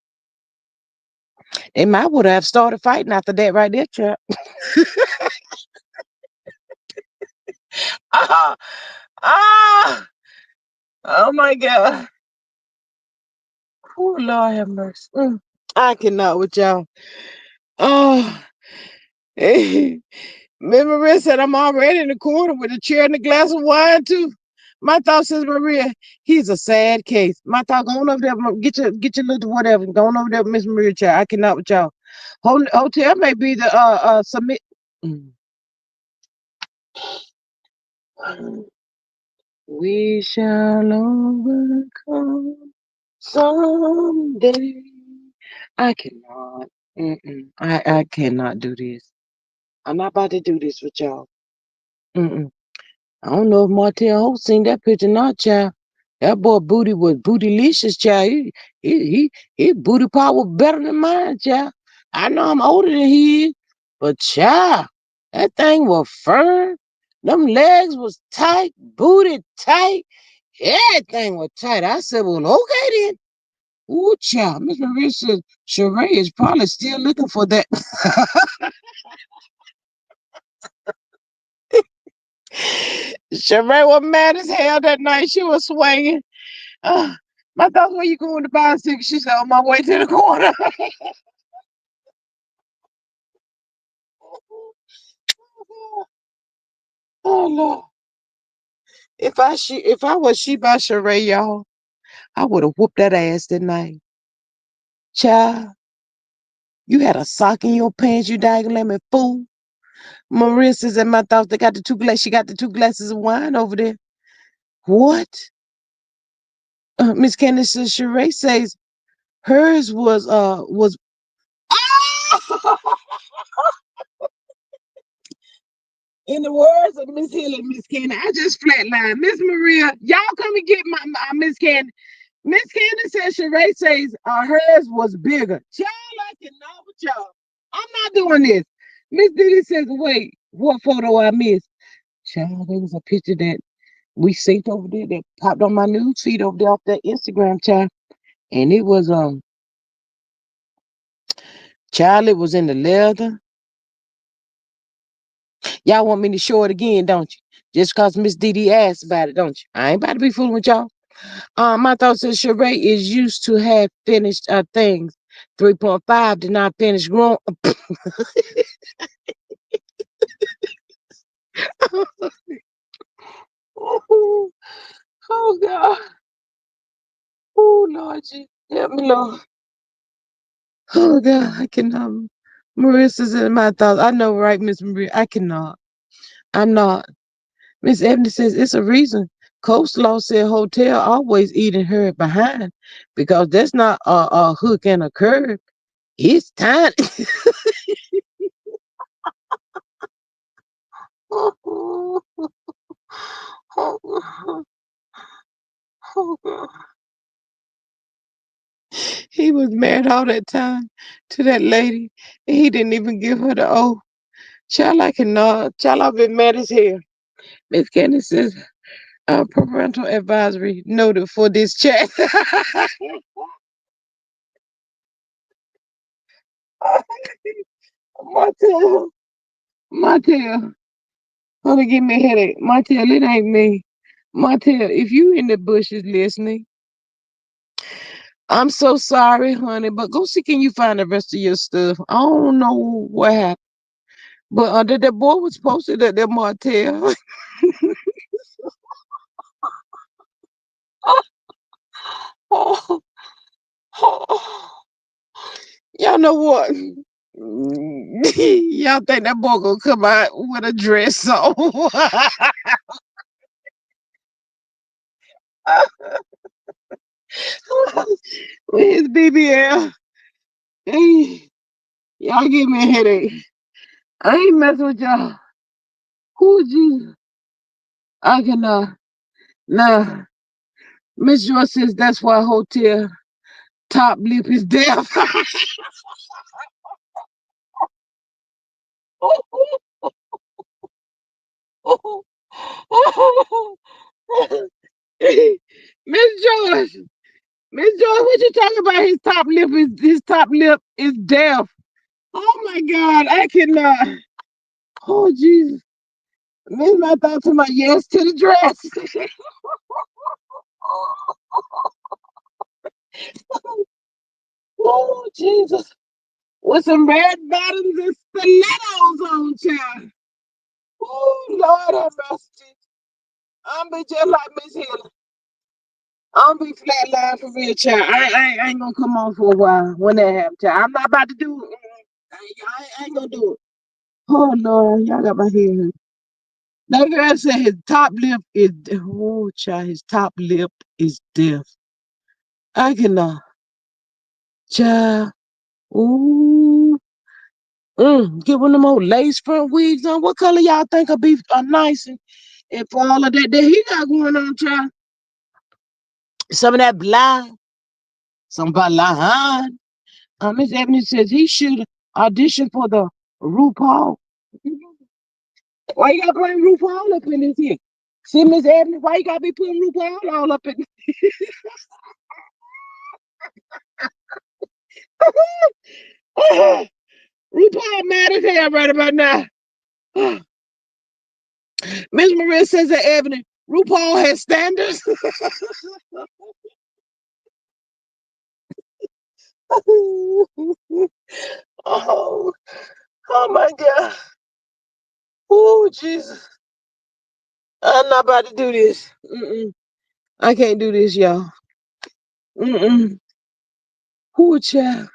They might would have started fighting after that right there, child. Ah, ah, oh my God. Oh, Lord have mercy. I cannot with y'all. Oh, hey. Miss Maria said, I'm already in the corner with a chair and a glass of wine, too. My thought says, Maria, he's a sad case. My thought, going over there, get your little whatever. Going over there, Miss Maria chair. I cannot with y'all. Hotel may be the submit. Mm. We shall overcome someday. I cannot. I cannot do this. I'm not about to do this with y'all. Mm-mm. I don't know if Martell Holt seen that picture not, child. That boy booty was bootylicious, child. His booty part was better than mine, child. I know I'm older than he is, but child, that thing was firm. Them legs was tight, booty tight. Everything was tight. I said, well, okay then. Ooh, child. Miss Maria said, Sheree is probably still looking for that. Sheree was mad as hell that night. She was swinging. Uh, my thoughts, where you going to bicycle? She said, on my way to the corner. Oh Lord. If I was she by Sheree, y'all, I would have whooped that ass that night. Child, you had a sock in your pants, you daggone fool. Marissa's and my thoughts, they got the two glasses. She got the two glasses of wine over there. What? Miss Candace says Sheree says hers was in the words of Miss Hill and Miss Candy, I just flatlined. Miss Maria, y'all come and get my Miss Candy. Miss Candy says Sheree says hers was bigger. Y'all like it now with y'all. I'm not doing this. Miss Diddy says, wait, what photo I missed? Child, there was a picture that we synced over there that popped on my news feed over there off that Instagram, child. And it was child, it was in the leather. Y'all want me to show it again, don't you? Just cause Miss Didi asked about it, don't you? I ain't about to be fooling with y'all. My thoughts is Sheree is used to have finished things. 3.5 did not finish growing. Oh, oh God. Oh Lord, help me, Lord. Oh God, I cannot. Marissa's in my thoughts. I know, right, Miss Maria? I cannot. I'm not. Miss Ebony says it's a reason. Coastlaw said hotel always eating her behind because that's not a hook and a curve. It's tiny. He was married all that time to that lady, and he didn't even give her the oath. Child, I cannot. Child, I've been mad as hell. Miss Candy says, parental advisory noted for this chat. Martell, Martell, gonna give me a headache. Martell, it ain't me. Martell, if you in the bushes listening, I'm so sorry, honey, but go see can you find the rest of your stuff. I don't know what happened. But that boy was posted at that Martell. Oh, oh. Y'all know what? Y'all think that boy gonna come out with a dress on? With his BBL. Hey, y'all give me a headache. I ain't messing with y'all. Who Jesus? I can nah. Miss Joy says that's why hotel top lip is deaf. Miss Joyce, Miss Joyce, what you talking about? His top lip is deaf. Oh my God, I cannot. Oh Jesus, Miss my thought to my yes to the dress. Oh Jesus, with some red bottoms and stilettos on, child. Oh Lord have mercy. I'm be just like Miss Hill. I'm be flatline for real, child. I ain't gonna come on for a while when that happens, child. I'm not about to do it. I ain't gonna do it. Oh Lord, y'all got my head. That girl said his top lip is oh child, his top lip is deaf. I cannot, child. Ooh, get one of them old lace front wigs on. What color y'all think will be nice and for all of that he got going on, child? Some of that blind, some blind. Miss Ebony says he should audition for the RuPaul. Why you gotta bring RuPaul up in this here? See, Miss Ebony, why you gotta be putting RuPaul all up in RuPaul mad as hell right about now. Miss Maria says that Ebony, RuPaul has standards. Oh, oh my God. Oh, Jesus. I'm not about to do this. I can't do this, y'all. Mm-mm. Who child?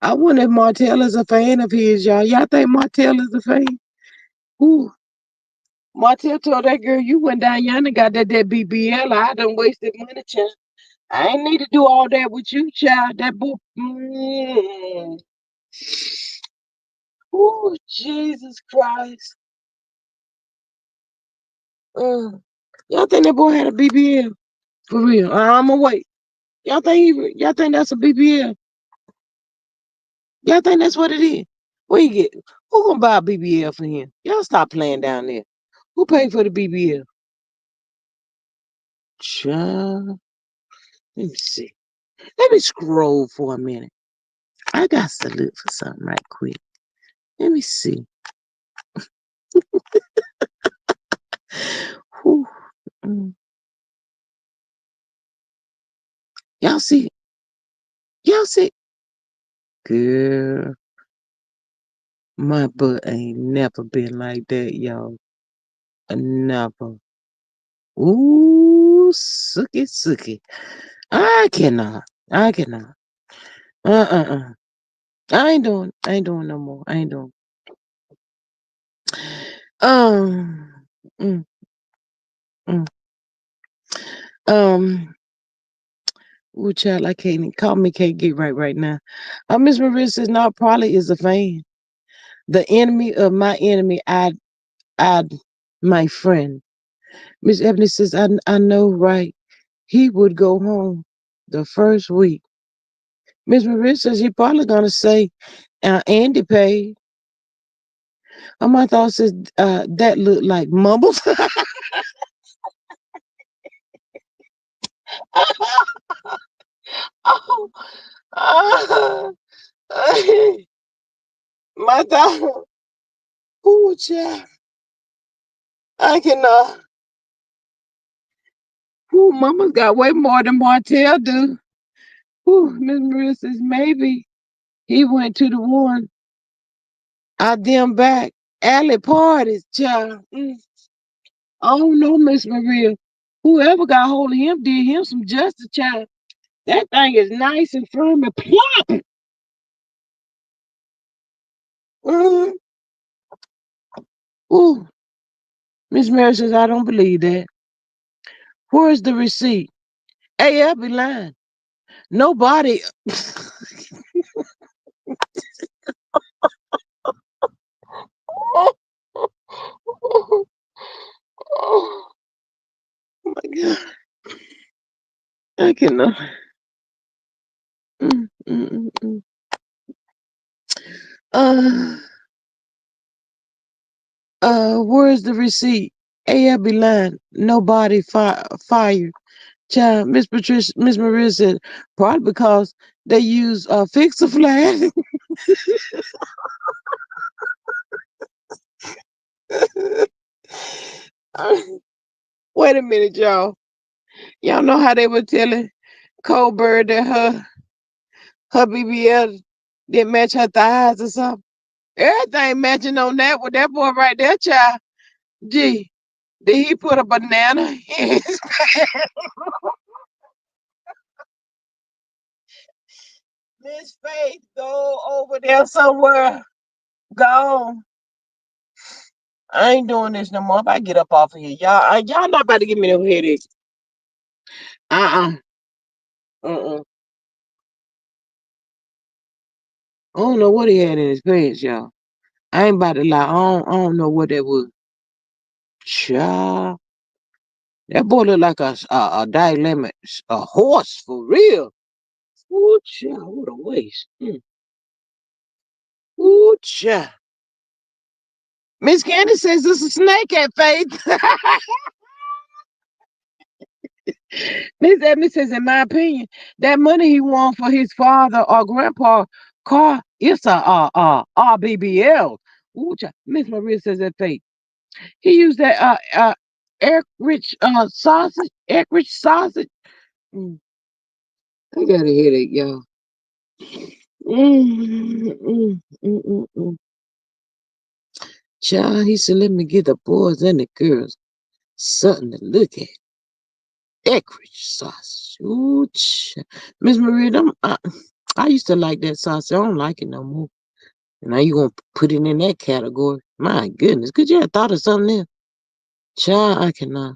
I wonder if Martell is a fan of his, y'all. Y'all think Martell is a fan? Ooh. Martell told that girl, you went down yonder and got that BBL. I done wasted money, child. I ain't need to do all that with you, child. That book. Oh, Jesus Christ. Mm. Y'all think that boy had a BBL? For real. I'ma wait. Y'all think that's a BBL? Y'all think that's what it is? Where you get? Who gonna buy a BBL for him? Y'all stop playing down there. Who paid for the BBL? Child. Let me see. Let me scroll for a minute. I got to look for something right quick. Let me see. Whew. Mm. Y'all see? Y'all see? Girl, my butt ain't never been like that, y'all. Never. Ooh, sucky, sucky. I cannot. I cannot. Uh. I ain't doing no more. I ain't doing. Um. Mm, mm. Um. Ooh, child, I can't even call me. Can't get right now. Miss Maria says no. Probably is a fan. The enemy of my enemy. I, my friend. Miss Ebony says I know, right? He would go home the first week. Miss Maria says he probably gonna say Andy paid. My thought says that looked like mumbles. Oh, oh, my thought, oh, child, I cannot. Ooh, mama's got way more than Martell do. Ooh, Miss Maria says maybe he went to the one out them back alley parties, child. I don't know, Miss Maria. Whoever got hold of him did him some justice, child. That thing is nice and firm and plump. Mm. Ooh, Miss Mary says, I don't believe that. Where's the receipt? Hey, I'll be lying. Nobody. Oh my God. I cannot. Mm, mm, mm, mm. Uh, where's the receipt? Hey, I'll be lying. Nobody fired. Child, Miss Patricia, Miss Maria said, probably because they use fix a flag. Wait a minute, y'all. Y'all know how they were telling Colbert that her BBL didn't match her thighs or something? Everything matching on that with that boy right there, child. Gee, did he put a banana in his Miss Faith, go over there somewhere. Go. I ain't doing this no more. If I get up off of here, y'all not about to give me no headache. Uh-uh. Uh-uh. I don't know what he had in his pants, y'all. I ain't about to lie. I don't know what that was. Child. That boy look like a dilemma, a horse for real. Ooh, child, what a waste. Ooh, child. Miss Candy says this is a snake at Faith. Miss Edmonds says, in my opinion, that money he won for his father or grandpa car, it's a RBBL. Ooh, child. Miss Maria says that Faith. He used that egg rich sausage, egg rich sausage. Mm, I got a headache, y'all. Mm, mm, mm, mm, mm. Child, he said, let me get the boys and the girls something to look at. Eckrich sausage. Ooh, Miss Maria, I used to like that sausage. I don't like it no more. And now you gonna put it in that category? My goodness, could you have thought of something else? Child, I cannot.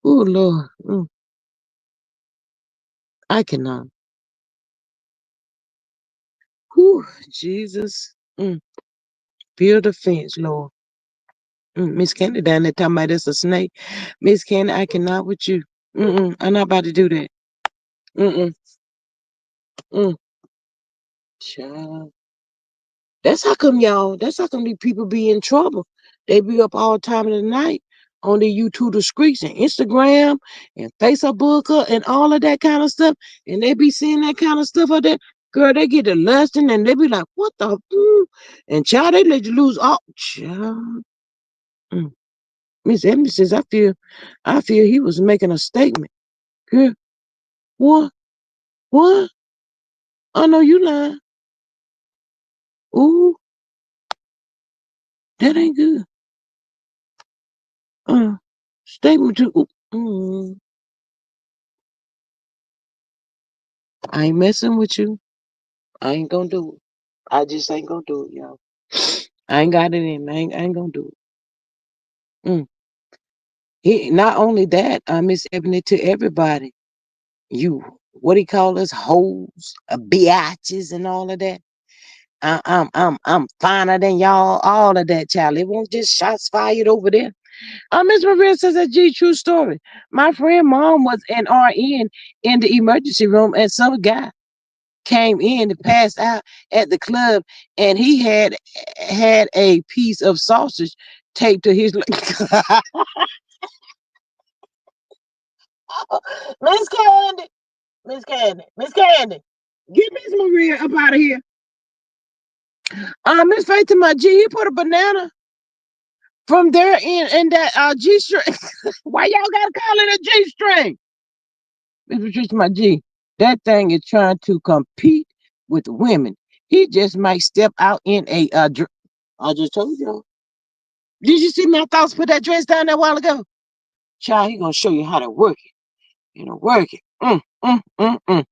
Oh Lord, I cannot. Whew, Jesus, build a fence, Lord. Miss Candy down there talking about it's a snake. Miss Candy, I cannot with you. I'm not about to do that. Mm-mm. Mm. Child. That's how come y'all. That's how come these people be in trouble. They be up all time of the night on the YouTube the streets and Instagram and Facebook and all of that kind of stuff. And they be seeing that kind of stuff out there. Girl, they get to lusting and they be like, what the And child, they let you lose all child. Mm. Miss Emily says, I feel he was making a statement. Girl, what? What? I know you lying. Ooh, that ain't good. Uh, statement to I ain't messing with you. I ain't gonna do it. I just ain't gonna do it, y'all. I ain't got it in. I ain't gonna do it. He not only that, Miss Ebony to everybody. You what he call us hoes, biatches, and all of that. I'm finer than y'all. All of that, child. It won't just shots fired over there. Miss Maria says a G true story. My friend mom was an RN in the emergency room, and some guy came in and passed out at the club, and he had a piece of sausage taped to his leg. Miss Candy, Miss Candy, Miss Candy, get Miss Maria up out of here. Miss Faith to my G, he put a banana from there in that G string. Why y'all gotta call it a G string? Miss Patricia, my G, that thing is trying to compete with women. He just might step out in a I just told y'all. Did you see my thoughts put that dress down there a while ago? Child, he gonna show you how to work it. Work it. Mm.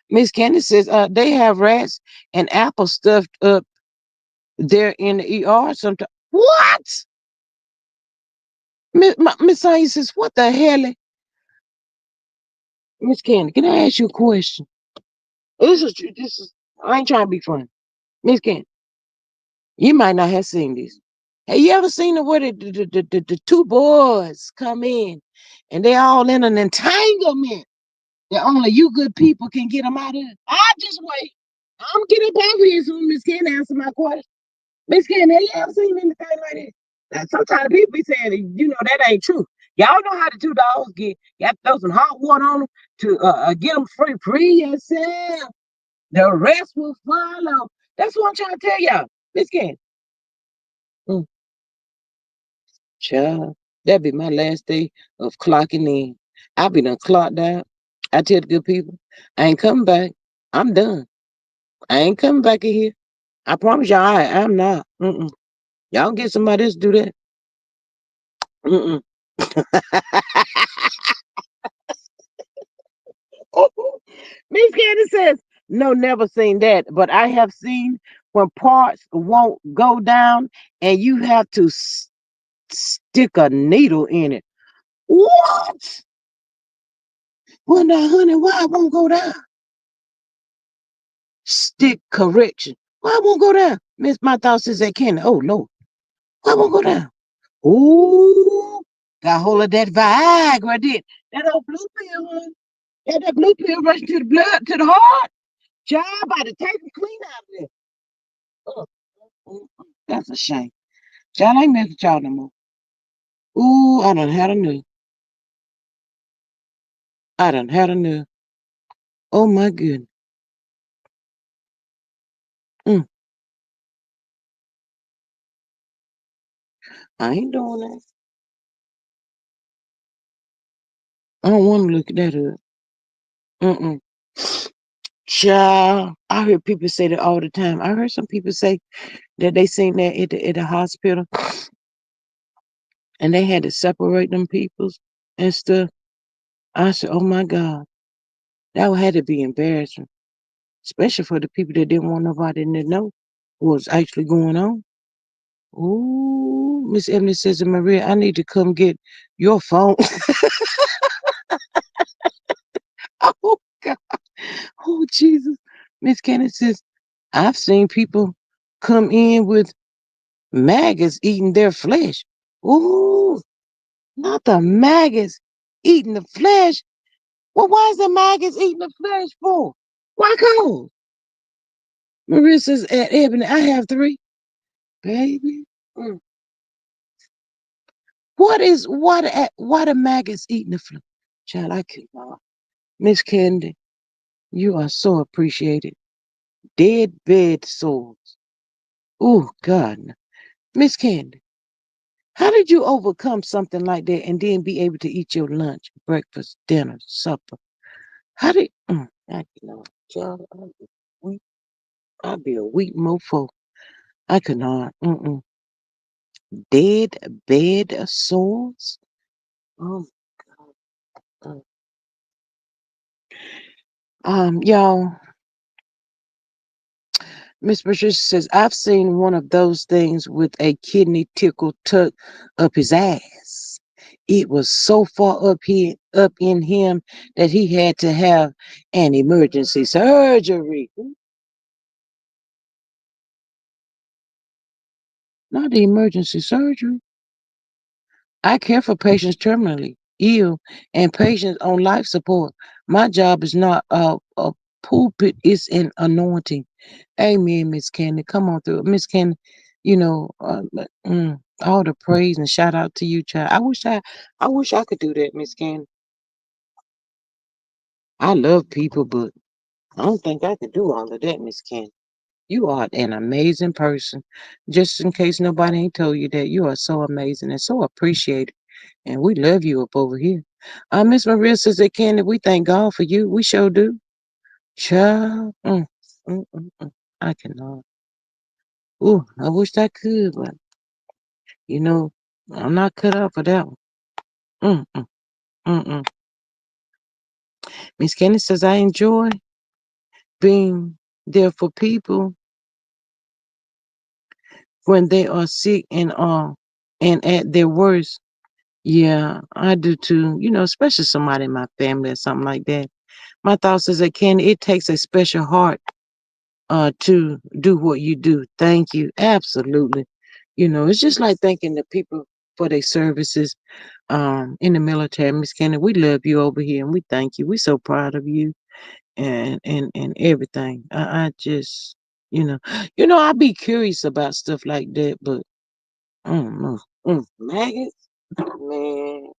Miss Candy says they have rats and apples stuffed up there in the ER sometimes. What? Miss Sonya says, what the hell? Miss Candy, can I ask you a question? This is I ain't trying to be funny. Miss Candy, you might not have seen this. Have you ever seen the where the two boys come in and they all in an entanglement that only you good people can get them out of? I just wait. I'm getting up over here soon. Miss Candy answer my question. Miss Candy, have you ever seen anything like that? Now, sometimes people be saying, that ain't true. Y'all know how the two dogs get. You have to throw some hot water on them to get them free yourself. The rest will follow. That's what I'm trying to tell y'all. Miss Candy. Mm, child, that'd be my last day of clocking in. I be done clocked out. I tell the good people, I ain't coming back. I'm done. I ain't coming back in here. I promise y'all, I'm not. Mm-mm. Y'all get somebody else to do that. Mm-mm. Miss Candy says, no, never seen that, but I have seen when parts won't go down and you have to stick a needle in it. What? Well, now, honey, why it won't go down? Stick correction. Why it won't go down? Miss, my thought says that Candy. Oh, Lord. Why it won't go down? Ooh, got hold of that Viagra, did. That old blue pill, honey. That blue pill rushing to the blood, to the heart. Job by the take it clean out of there. Oh, that's a shame. Child ain't mess with y'all no more. Ooh, I done had a new. I done had a new. Oh my goodness. Mm, I ain't doing that. I don't want to look at that up. Mm-mm. Child, I hear people say that all the time. I heard some people say that they seen that at the hospital and they had to separate them peoples and stuff. I said, oh my God, that had to be embarrassing, especially for the people that didn't want nobody to know what was actually going on. Ooh, Miss Emily says, Maria, I need to come get your phone. Oh, God. Oh, Jesus. Miss Kennedy says, I've seen people come in with maggots eating their flesh. Ooh, not the maggots eating the flesh. Well, why is the maggots eating the flesh for? Why cold? Maria says, at Ebony, I have three. Baby. Mm. Why the maggots eating the flesh? Child, I cannot. Miss Candy, you are so appreciated. Dead bed sores. Oh, God. Miss Candy, how did you overcome something like that and then be able to eat your lunch, breakfast, dinner, supper? How did I cannot, child, weak. I'd be a weak mofo. I could not. Dead bed sores? Oh, uh, y'all, Miss Patricia says, I've seen one of those things with a kidney tickle tucked up his ass. It was so far up in him that he had to have an emergency surgery. Not the emergency surgery. I care for patients terminally ill and patients on life support. My job is not a pulpit, it's an anointing. Amen, Miss Candy. Come on through. Miss Candy, all the praise and shout out to you, child. I wish I could do that, Miss Candy. I love people, but I don't think I could do all of that, Miss Candy. You are an amazing person. Just in case nobody ain't told you that, you are so amazing and so appreciated. And we love you up over here. Miss Maria says that Candy, we thank God for you. We sure do. Child. I cannot. Ooh, I wish I could, but you know, I'm not cut out for that one. Mm, mm, mm, mm. Miss Candy says, I enjoy being there for people when they are sick and at their worst. Yeah, I do too. Especially somebody in my family or something like that. My thoughts is that Candy, it takes a special heart to do what you do. Thank you. Absolutely. It's just like thanking the people for their services in the military. Miss Candy, we love you over here and we thank you. We're so proud of you and everything. I just I'd be curious about stuff like that, but I don't know. Maggots? Man.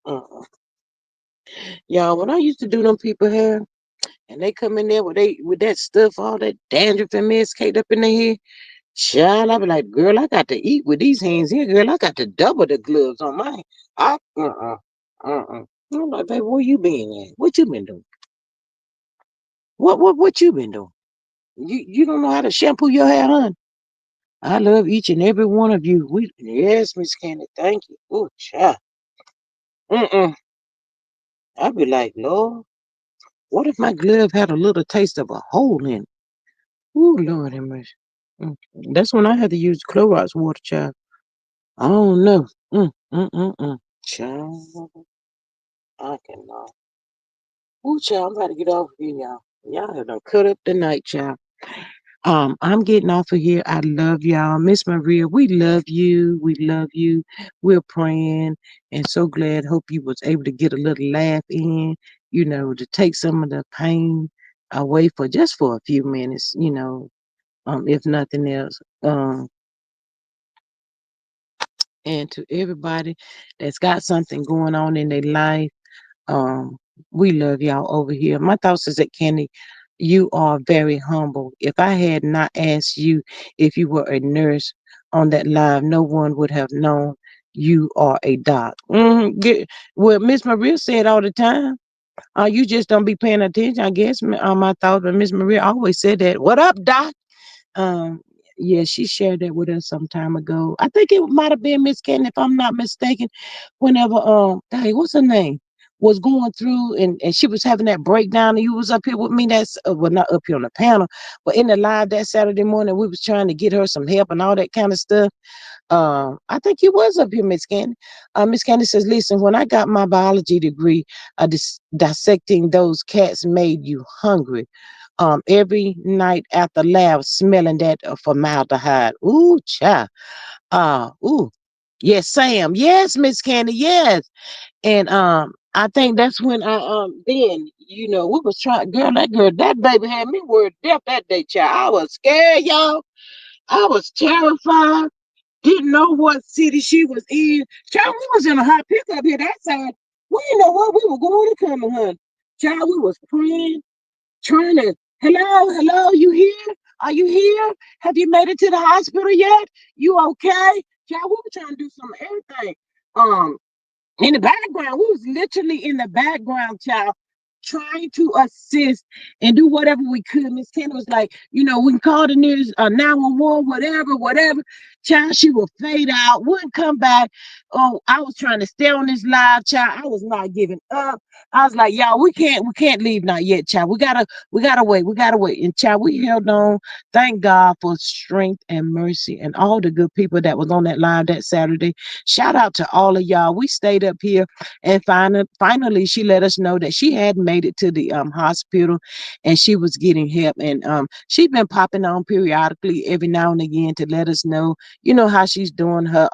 Uh-uh. Y'all, when I used to do them people hair and they come in there with that stuff, all that dandruff and mess caked up in their head, child, I be like, girl, I got to eat with these hands here, girl. I got to double the gloves on mine. I'm like, baby, where you been at? What you been doing? What you been doing? You don't know how to shampoo your hair, hon? I love each and every one of you. Yes, Miss Candy, thank you. Oh, child. Mm-mm. I be like, Lord, what if my glove had a little taste of a hole in it? Oh, Lord have mercy. Mm. That's when I had to use Clorox water, child. I don't know. Child, I cannot. Ooh, child, I'm about to get off of here, y'all. Y'all have done cut up the night, child. I'm getting off of here. I love y'all. Miss Maria, we love you. We love you. We're praying and so glad. Hope you was able to get a little laugh in, to take some of the pain away for a few minutes, if nothing else. And to everybody that's got something going on in their life, um, we love y'all over here. My thoughts is that Kenny, you are very humble. If I had not asked you if you were a nurse on that live, no one would have known you are a doc. Well, Miss Maria said all the time. You just don't be paying attention, I guess. My thought, but Miss Maria always said that. What up, doc? Um, yeah, she shared that with us some time ago. I think it might have been Miss Candy, if I'm not mistaken. Whenever hey, what's her name? Was going through and she was having that breakdown and you was up here with me. That's well, not up here on the panel, but in the live that Saturday morning, we was trying to get her some help and all that kind of stuff. I think you was up here, Miss Candy. Miss Candy says, listen, when I got my biology degree, dissecting those cats made you hungry. Every night after lab, smelling that formaldehyde. Ooh, child. Ooh. Yes, Sam. Yes, Miss Candy. Yes. And I think that's when I then, we was trying, that baby had me worried death that day, child. I was scared, y'all. I was terrified. Didn't know what city she was in. Child, we was in a hot pickup here that side. We didn't know what we were going to come to her. Child, we was praying, trying to, hello, you here? Are you here? Have you made it to the hospital yet? You okay? Child, we were trying to do some of everything. Um, in the background. We was literally in the background, child, trying to assist and do whatever we could. Miss Kenny was like, we can call the nearest 911, whatever. Child, she would fade out, wouldn't come back. Oh, I was trying to stay on this live, child. I was not giving up. I was like, y'all, we can't leave not yet, child. We gotta wait. And child, we held on. Thank God for strength and mercy and all the good people that was on that live that Saturday. Shout out to all of y'all. We stayed up here and finally she let us know that she had made it to the hospital and she was getting help. And she's been popping on periodically every now and again to let us know, how she's doing her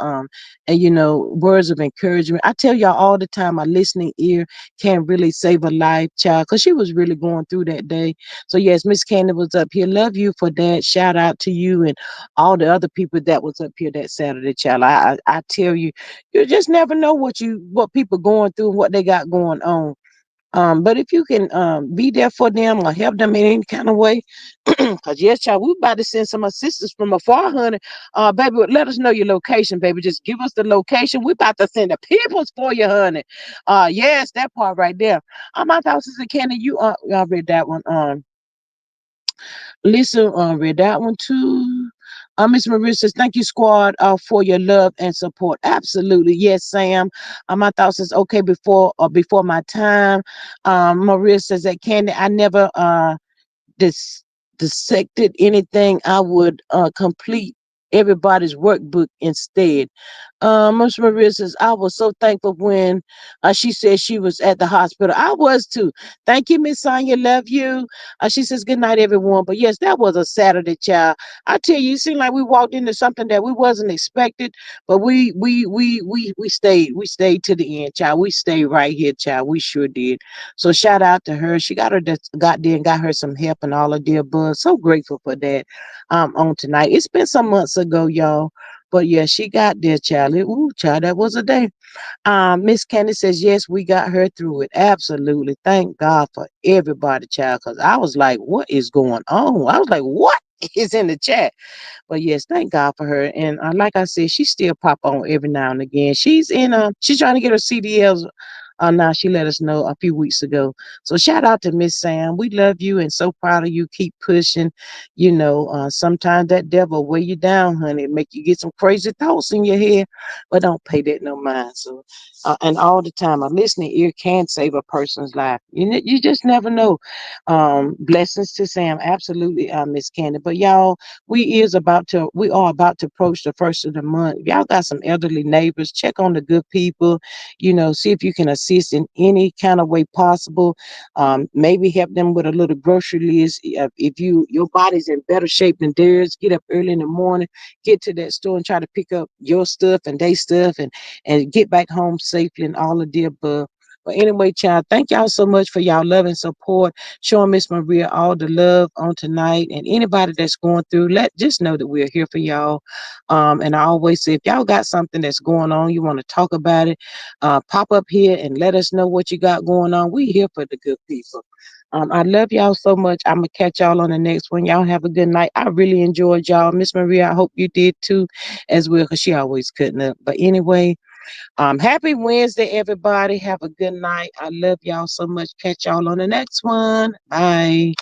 and words of encouragement. I tell y'all all the time, a listening ear can really save a life, child, because she was really going through that day. So yes, Miss Candy was up here. Love you for that. Shout out to you and all the other people that was up here that Saturday, child. I tell you, you just never know what people going through and what they got going on. But if you can be there for them or help them in any kind of way, because yes, child, we about to send some assistance from afar, honey. Baby, let us know your location, baby. Just give us the location. We about to send the peoples for you, honey. Yes, that part right there. My thoughts is Candy, y'all read that one. Lisa read that one too. Miss Maria says, thank you, squad, for your love and support. Absolutely. Yes, Sam. My thoughts is okay before my time. Maria says that Candy, I never dis- dissected anything. I would complete everybody's workbook instead. Miss Maria says, I was so thankful when she said she was at the hospital. I was too. Thank you, Miss Sonia. Love you. She says, good night, everyone. But yes, that was a Saturday, child. I tell you, it seemed like we walked into something that we wasn't expected, but we stayed. We stayed to the end, child. We stayed right here, child. We sure did. So shout out to her. She got there and got her some help and all of the above. So grateful for that. On tonight. It's been some months ago, y'all. But yeah, she got there, child. Ooh, child, that was a day. Miss Candy says, yes, we got her through it. Absolutely. Thank God for everybody, child. Because I was like, what is going on? I was like, what is in the chat? But yes, thank God for her. And like I said, she still pop on every now and again. She's trying to get her CDLs. Now she let us know a few weeks ago. So shout out to Miss Sam. We love you and so proud of you. Keep pushing. Sometimes that devil weigh you down, honey, make you get some crazy thoughts in your head, but don't pay that no mind. So, and all the time, a listening ear can save a person's life. You just never know. Blessings to Sam, absolutely, Miss Candy. But y'all, we are about to approach the first of the month. If y'all got some elderly neighbors, check on the good people. See if you can assist in any kind of way possible. Maybe help them with a little grocery list. If your body's in better shape than theirs, get up early in the morning, get to that store and try to pick up your stuff and their stuff, and get back home safely and all of the above. But anyway, child, thank y'all so much for y'all love and support, showing Miss Maria all the love on tonight. And anybody that's going through, just know that we're here for y'all. And I always say, if y'all got something that's going on, you want to talk about it, pop up here and let us know what you got going on. We here for the good people. I love y'all so much. I'm gonna catch y'all on the next one. Y'all have a good night. I really enjoyed y'all, Miss Maria. I hope you did too, as well, because she always cutting up. But anyway, happy Wednesday, everybody. Have a good night. I love y'all so much. Catch y'all on the next one. Bye.